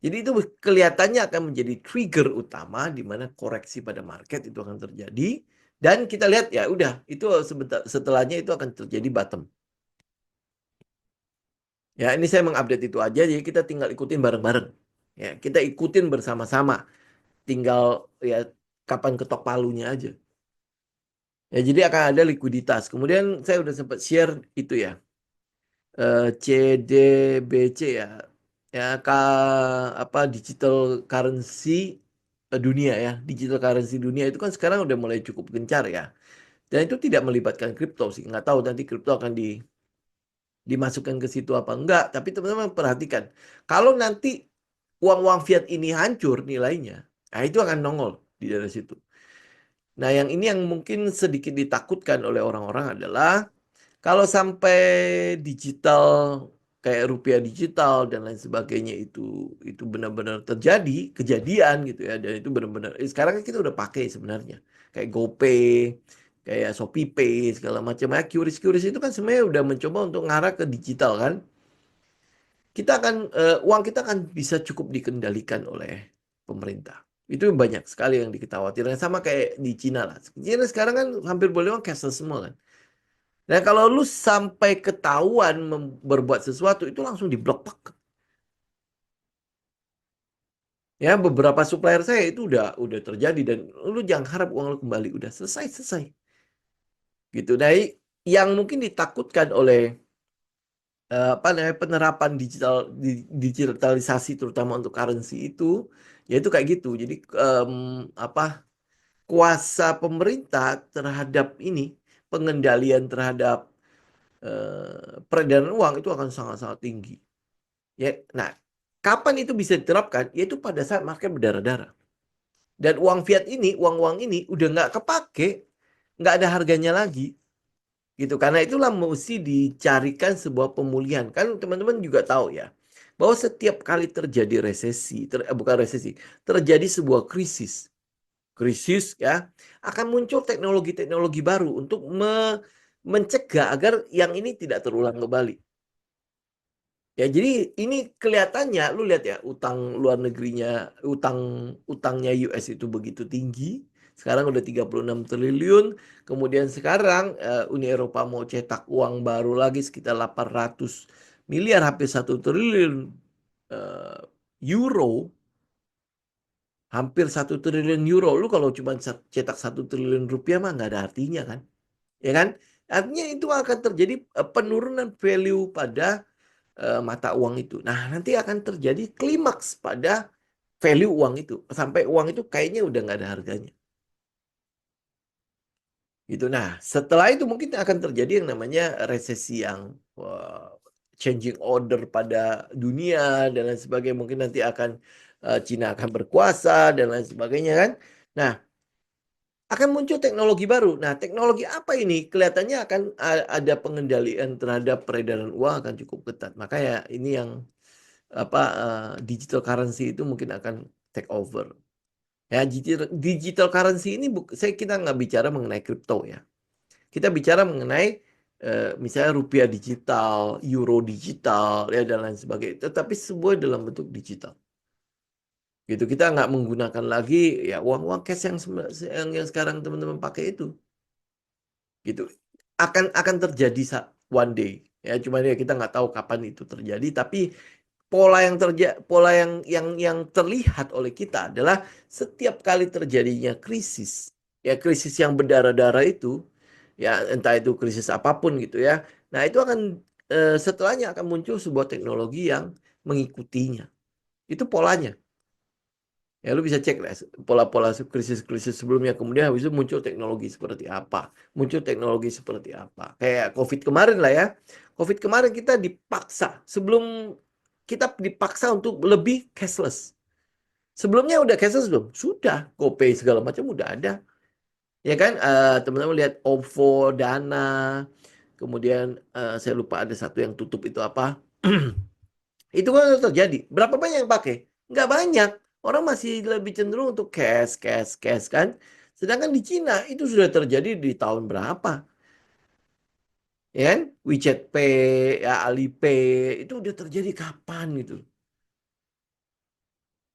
Jadi itu kelihatannya akan menjadi trigger utama di mana koreksi pada market itu akan terjadi dan kita lihat ya udah itu setelahnya itu akan terjadi bottom. Ya, ini saya mengupdate itu aja jadi kita tinggal ikutin bareng-bareng. Ya, kita ikutin bersama-sama. Tinggal ya kapan ketok palunya aja. Ya, jadi akan ada likuiditas. Kemudian saya udah sempat share itu ya. CDBC ya. Ya, apa digital currency dunia ya. Digital currency dunia itu kan sekarang udah mulai cukup gencar ya. Dan itu tidak melibatkan kripto sih. Nggak tahu nanti kripto akan dimasukkan ke situ apa enggak. Tapi teman-teman perhatikan. Kalau nanti uang-uang fiat ini hancur nilainya, nah itu akan nongol di daerah situ. Nah, yang ini yang mungkin sedikit ditakutkan oleh orang-orang adalah kalau sampai digital kayak rupiah digital dan lain sebagainya itu benar-benar terjadi kejadian gitu ya dan itu benar-benar sekarang kan kita udah pakai sebenarnya kayak GoPay kayak ShopeePay segala macam ya QRIS itu kan sebenarnya udah mencoba untuk ngarah ke digital kan uang kita akan bisa cukup dikendalikan oleh pemerintah. Itu banyak sekali yang dikhawatirkan sama kayak di Cina lah. Cina sekarang kan hampir boleh bilang cashless semua kan. Nah kalau lu sampai ketahuan berbuat sesuatu itu langsung diblok. Ya beberapa supplier saya itu udah terjadi dan lu jangan harap uang lu kembali udah selesai. Gitu. Dari yang mungkin ditakutkan oleh apa namanya penerapan digitalisasi terutama untuk currency itu yaitu kayak gitu. Jadi apa kuasa pemerintah terhadap ini pengendalian terhadap peredaran uang itu akan sangat-sangat tinggi. Ya, nah, kapan itu bisa diterapkan? Yaitu pada saat market berdarah-darah. Dan uang fiat ini, uang-uang ini udah nggak kepake, nggak ada harganya lagi. Gitu. Karena itulah mesti dicarikan sebuah pemulihan. Kan teman-teman juga tahu ya. bahwa setiap kali terjadi resesi, bukan resesi, terjadi sebuah krisis ya, akan muncul teknologi-teknologi baru untuk mencegah agar yang ini tidak terulang kembali. Ya, jadi ini kelihatannya, lu lihat ya, utang luar negerinya, utangnya US itu begitu tinggi. Sekarang udah 36 triliun. Kemudian sekarang Uni Eropa mau cetak uang baru lagi sekitar 800 miliar, hampir 1 triliun euro. Hampir 1 triliun euro. Lu kalau cuma cetak 1 triliun rupiah mah nggak ada artinya kan. Ya kan? Artinya itu akan terjadi penurunan value pada mata uang itu. Nah, nanti akan terjadi klimaks pada value uang itu. Sampai uang itu kayaknya udah nggak ada harganya. Gitu. Nah, setelah itu mungkin akan terjadi yang namanya resesi yang changing order pada dunia dan lain sebagainya. Mungkin nanti akan Cina akan berkuasa dan lain sebagainya kan. Nah, akan muncul teknologi baru. Nah, teknologi apa ini? Kelihatannya akan ada pengendalian terhadap peredaran uang akan cukup ketat. Makanya ini yang digital currency itu mungkin akan take over. Ya, digital currency ini kita nggak bicara mengenai kripto ya. Kita bicara mengenai misalnya rupiah digital, euro digital, ya dan lain sebagainya. Tetapi semua dalam bentuk digital. Gitu, kita nggak menggunakan lagi ya uang-uang cash yang sekarang teman-teman pakai itu. Gitu. Akan terjadi one day. Ya, cuma ya kita nggak tahu kapan itu terjadi, tapi pola yang terlihat oleh kita adalah setiap kali terjadinya krisis, ya krisis yang berdarah-darah itu, ya entah itu krisis apapun gitu ya. Nah, itu akan setelahnya akan muncul sebuah teknologi yang mengikutinya. Itu polanya. Ya, lu bisa cek lah pola-pola krisis-krisis sebelumnya. Kemudian habis itu muncul teknologi seperti apa. Muncul teknologi seperti apa. Kayak COVID kemarin lah ya. COVID kemarin kita dipaksa. Sebelum kita dipaksa untuk lebih cashless. Sebelumnya udah cashless belum? Sudah. GoPay segala macam udah ada. Ya kan? Teman-teman lihat OVO, Dana. Kemudian saya lupa ada satu yang tutup itu apa. Itu kan terjadi. Berapa banyak yang pakai? Nggak banyak. Orang masih lebih cenderung untuk cash kan. Sedangkan di Cina itu sudah terjadi di tahun berapa? Ya kan? WeChat Pay, ya Alipay, itu udah terjadi kapan gitu.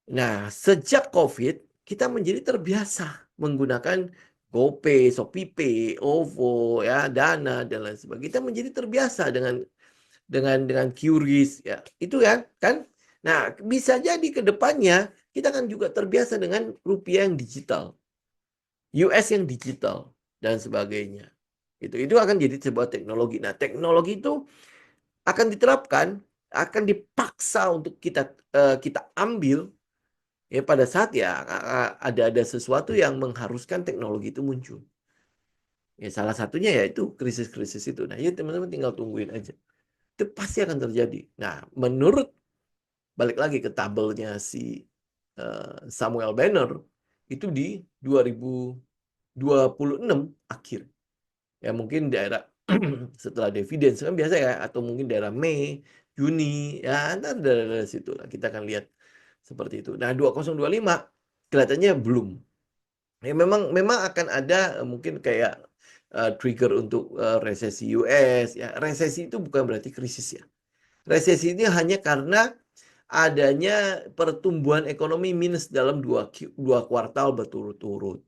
Nah, sejak COVID, kita menjadi terbiasa menggunakan GoPay, ShopeePay, OVO, ya, Dana, dan lain sebagainya. Kita menjadi terbiasa dengan QRIS ya itu kan. Nah, bisa jadi ke depannya kita kan juga terbiasa dengan rupiah yang digital, US yang digital dan sebagainya. Itu akan jadi sebuah teknologi. Nah, teknologi itu akan diterapkan, akan dipaksa untuk kita ambil ya pada saat ya ada sesuatu yang mengharuskan teknologi itu muncul. Ya salah satunya yaitu krisis-krisis itu. Nah, ya teman-teman tinggal tungguin aja. Itu pasti akan terjadi. Nah, menurut balik lagi ke tabelnya si Samuel Banner itu di 2026 akhir. Ya mungkin daerah setelah dividen kan biasa ya, atau mungkin daerah Mei, Juni, ya antara dari situ lah kita akan lihat seperti itu. Nah, 2025 kelihatannya belum. Ya memang akan ada mungkin kayak trigger untuk resesi US ya. Resesi itu bukan berarti krisis ya. Resesi ini hanya karena adanya pertumbuhan ekonomi minus dalam dua kuartal berturut-turut.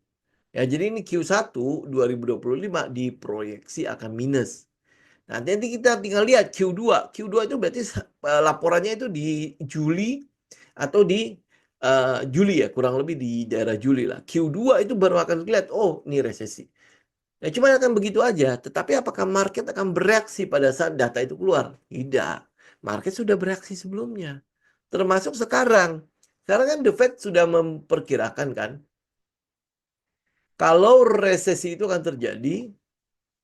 Ya, jadi ini Q1 2025 diproyeksi akan minus. Nah, nanti kita tinggal lihat Q2. Q2 itu berarti laporannya itu di Juli atau di Juli ya, kurang lebih di daerah Juli lah. Q2 itu baru akan lihat, oh ini resesi. Ya cuma akan begitu aja. Tetapi apakah market akan bereaksi pada saat data itu keluar? Tidak. Market sudah bereaksi sebelumnya. Termasuk sekarang. Sekarang kan The Fed sudah memperkirakan kan, kalau resesi itu akan terjadi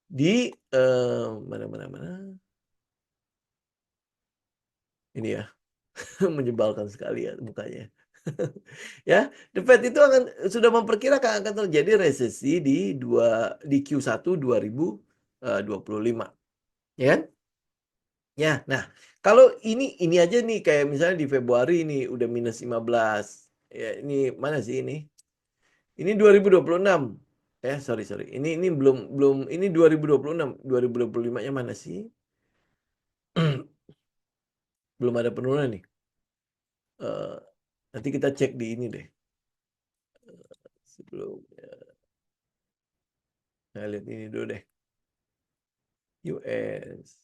di mana. Ini ya, menyebalkan sekali ya mukanya. Ya, The Fed itu sudah memperkirakan akan terjadi resesi di Q1 2025. Ya kan? Ya, nah kalau ini aja nih kayak misalnya di Februari ini udah minus 15. Ya, ini mana sih ini? Ini 2026. Sorry. Ini belum belum ini 2026. 2025-nya mana sih? Belum ada penurunan nih. Eh, nanti kita cek di ini deh. Sebelum nah, lihat ini dulu deh. US.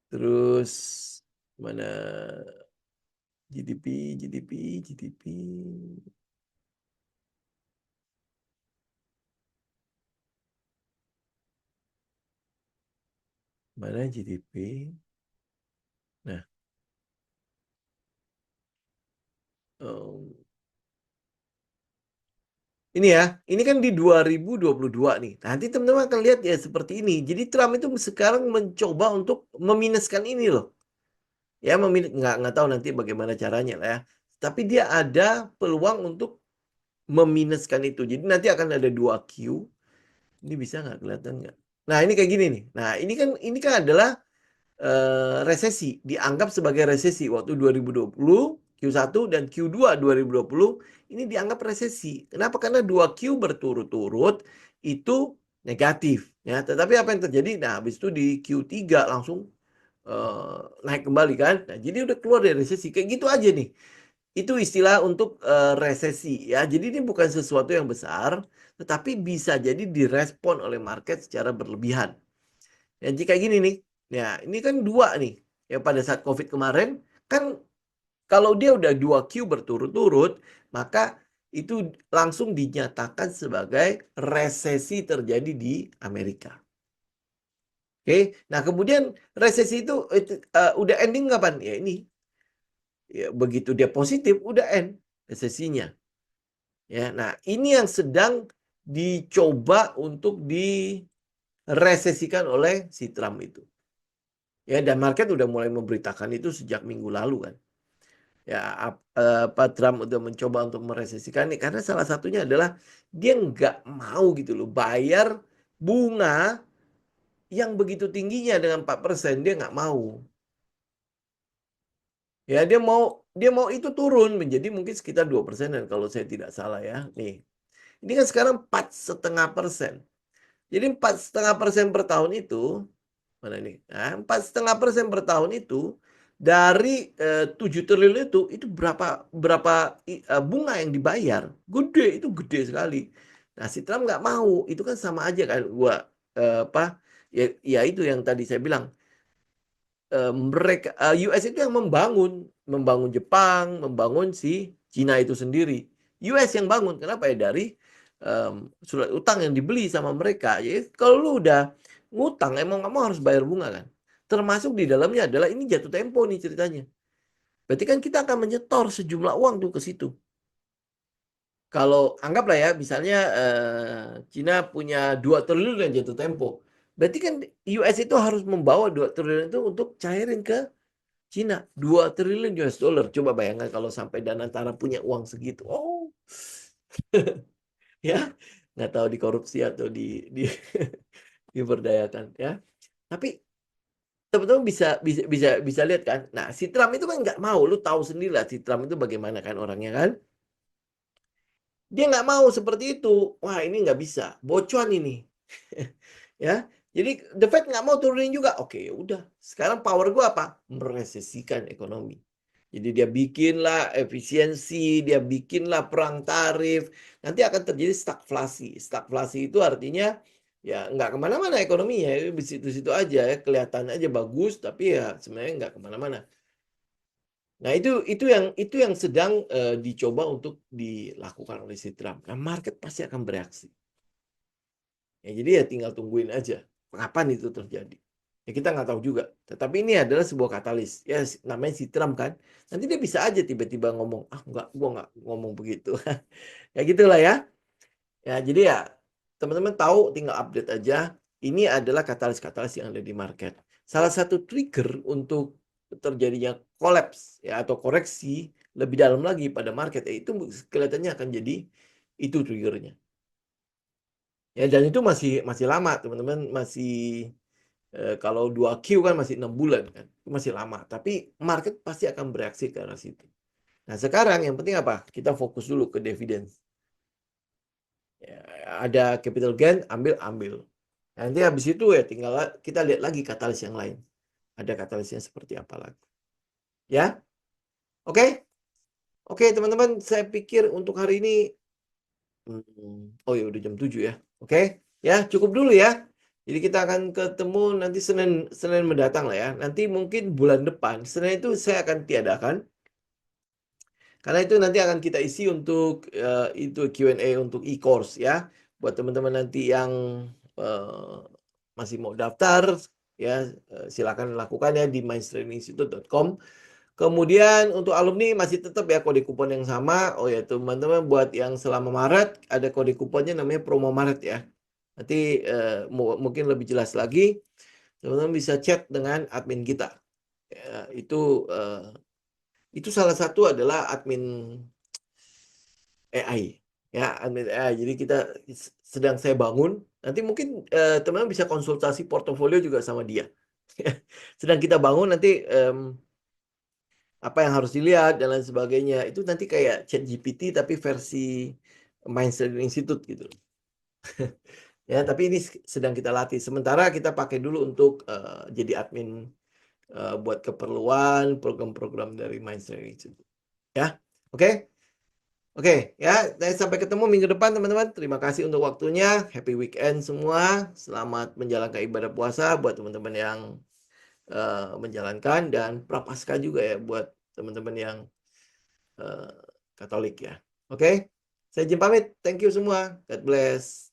Terus mana GDP. Mana GDP? Nah, em, ini ya, ini kan di 2022 nih. Nanti teman-teman akan lihat ya seperti ini. Jadi Trump itu sekarang mencoba untuk meminuskan ini loh. Ya, nggak tahu nanti bagaimana caranya lah ya. Tapi dia ada peluang untuk meminuskan itu. Jadi nanti akan ada 2Q. Ini bisa nggak kelihatan nggak? Nah, ini kayak gini nih. Nah, ini kan adalah resesi, dianggap sebagai resesi waktu 2020 Q1 dan Q2 2020 ini dianggap resesi. Kenapa? Karena 2Q berturut-turut itu negatif ya. Tetapi apa yang terjadi? Nah, habis itu di Q3 langsung naik kembali kan. Nah, jadi udah keluar dari resesi. Kayak gitu aja nih. Itu istilah untuk resesi ya. Jadi ini bukan sesuatu yang besar, tetapi bisa jadi direspon oleh market secara berlebihan. Ya, jika gini nih, ya ini kan dua nih. Ya pada saat COVID kemarin, kan kalau dia udah 2Q berturut-turut, maka itu langsung dinyatakan sebagai resesi terjadi di Amerika. Oke, nah kemudian resesi itu udah ending kapan? Ya ini, ya, begitu dia positif, udah end resesinya. Ya, nah ini yang sedang dicoba untuk diresesikan oleh si Trump itu. Ya, dan market udah mulai memberitakan itu sejak minggu lalu kan. Ya, Pak Trump udah mencoba untuk meresesikan ini karena salah satunya adalah dia nggak mau gitu loh bayar bunga yang begitu tingginya dengan 4%, dia nggak mau. Ya, dia mau itu turun menjadi mungkin sekitar 2% dan kalau saya tidak salah ya. Nih. Ini kan sekarang 4,5%. Jadi 4,5% per tahun itu mana nih? Nah, 4,5% per tahun itu dari 7 triliun itu berapa berapa bunga yang dibayar? Gede, itu gede sekali. Nah, si Trump nggak mau. Itu kan sama aja kan gua apa ya itu yang tadi saya bilang mereka US itu yang membangun Jepang, membangun si Cina itu sendiri. US yang bangun. Kenapa ya? Dari surat utang yang dibeli sama mereka. Jadi kalau lu udah ngutang, emang kamu harus bayar bunga kan. Termasuk di dalamnya adalah ini jatuh tempo nih ceritanya. Berarti kan kita akan menyetor sejumlah uang tuh ke situ. Kalau anggaplah ya, misalnya Cina punya 2 triliun yang jatuh tempo. Berarti kan US itu harus membawa 2 triliun itu untuk cairin ke Cina 2 triliun US dollar. Coba bayangkan kalau sampai Danantara punya uang segitu. Oh, ya nggak tahu dikorupsi atau di diberdayakan ya. Tapi teman-teman bisa lihat kan. Nah, si Trump itu kan nggak mau. Lu tahu sendiri lah si Trump itu bagaimana kan orangnya kan. Dia nggak mau seperti itu. Wah, ini nggak bisa. Bocor ini. Ya. Jadi The Fed nggak mau turunin juga. Oke, ya udah. Sekarang power gua apa? Meresesikan ekonomi. Jadi dia bikinlah efisiensi, dia bikinlah perang tarif. Nanti akan terjadi stagflasi. Stagflasi itu artinya ya nggak kemana-mana ekonominya. Di situ-situ aja ya. Kelihatan aja bagus, tapi ya sebenarnya nggak kemana-mana. Nah, itu yang sedang dicoba untuk dilakukan oleh si Trump. Nah, market pasti akan bereaksi. Ya, jadi ya tinggal tungguin aja kapan itu terjadi. Ya kita nggak tahu juga. Tetapi ini adalah sebuah katalis. Ya namanya si Trump kan. Nanti dia bisa aja tiba-tiba ngomong, ah nggak, gua nggak ngomong begitu. Ya gitulah ya. Ya jadi ya teman-teman tahu tinggal update aja. Ini adalah katalis-katalis yang ada di market. Salah satu trigger untuk terjadinya collapse ya atau koreksi lebih dalam lagi pada market ya itu kelihatannya akan jadi itu triggernya. Ya dan itu masih masih lama teman-teman masih Kalau 2Q kan masih 6 bulan kan, masih lama. Tapi market pasti akan bereaksi ke arah situ. Nah sekarang yang penting apa? Kita fokus dulu ke dividen. Ya, ada capital gain, ambil. Nanti habis itu ya tinggal kita lihat lagi katalis yang lain. Ada katalisnya seperti apa lagi. Ya, oke? Oke teman-teman, saya pikir untuk hari ini, oh ya udah jam 7 ya. Oke, ya cukup dulu ya. Jadi kita akan ketemu nanti Senin mendatang lah ya. Nanti mungkin bulan depan, Senin itu saya akan tiadakan. Karena itu nanti akan kita isi untuk itu Q&A untuk e-course ya. Buat teman-teman nanti yang masih mau daftar ya, silakan lakukan ya di mindstraininginstitute.com. Kemudian untuk alumni masih tetap ya kode kupon yang sama. Oh ya teman-teman, buat yang selama Maret ada kode kuponnya namanya promo Maret ya. Nanti mungkin lebih jelas lagi, teman-teman bisa chat dengan admin kita. Ya, itu salah satu adalah admin AI ya, admin AI. Jadi kita sedang saya bangun. Nanti mungkin teman-teman bisa konsultasi portofolio juga sama dia. Sedang kita bangun nanti apa yang harus dilihat dan lain sebagainya. Itu nanti kayak ChatGPT tapi versi Mindset Institute gitu. Ya, tapi ini sedang kita latih. Sementara kita pakai dulu untuk jadi admin buat keperluan program-program dari Mindset Institute. Ya, oke? Oke, ya, sampai ketemu minggu depan teman-teman. Terima kasih untuk waktunya. Happy weekend semua. Selamat menjalankan ibadah puasa buat teman-teman yang menjalankan, dan prapaskah juga ya buat teman-teman yang Katolik ya. Oke, saya izin pamit. Thank you semua. God bless.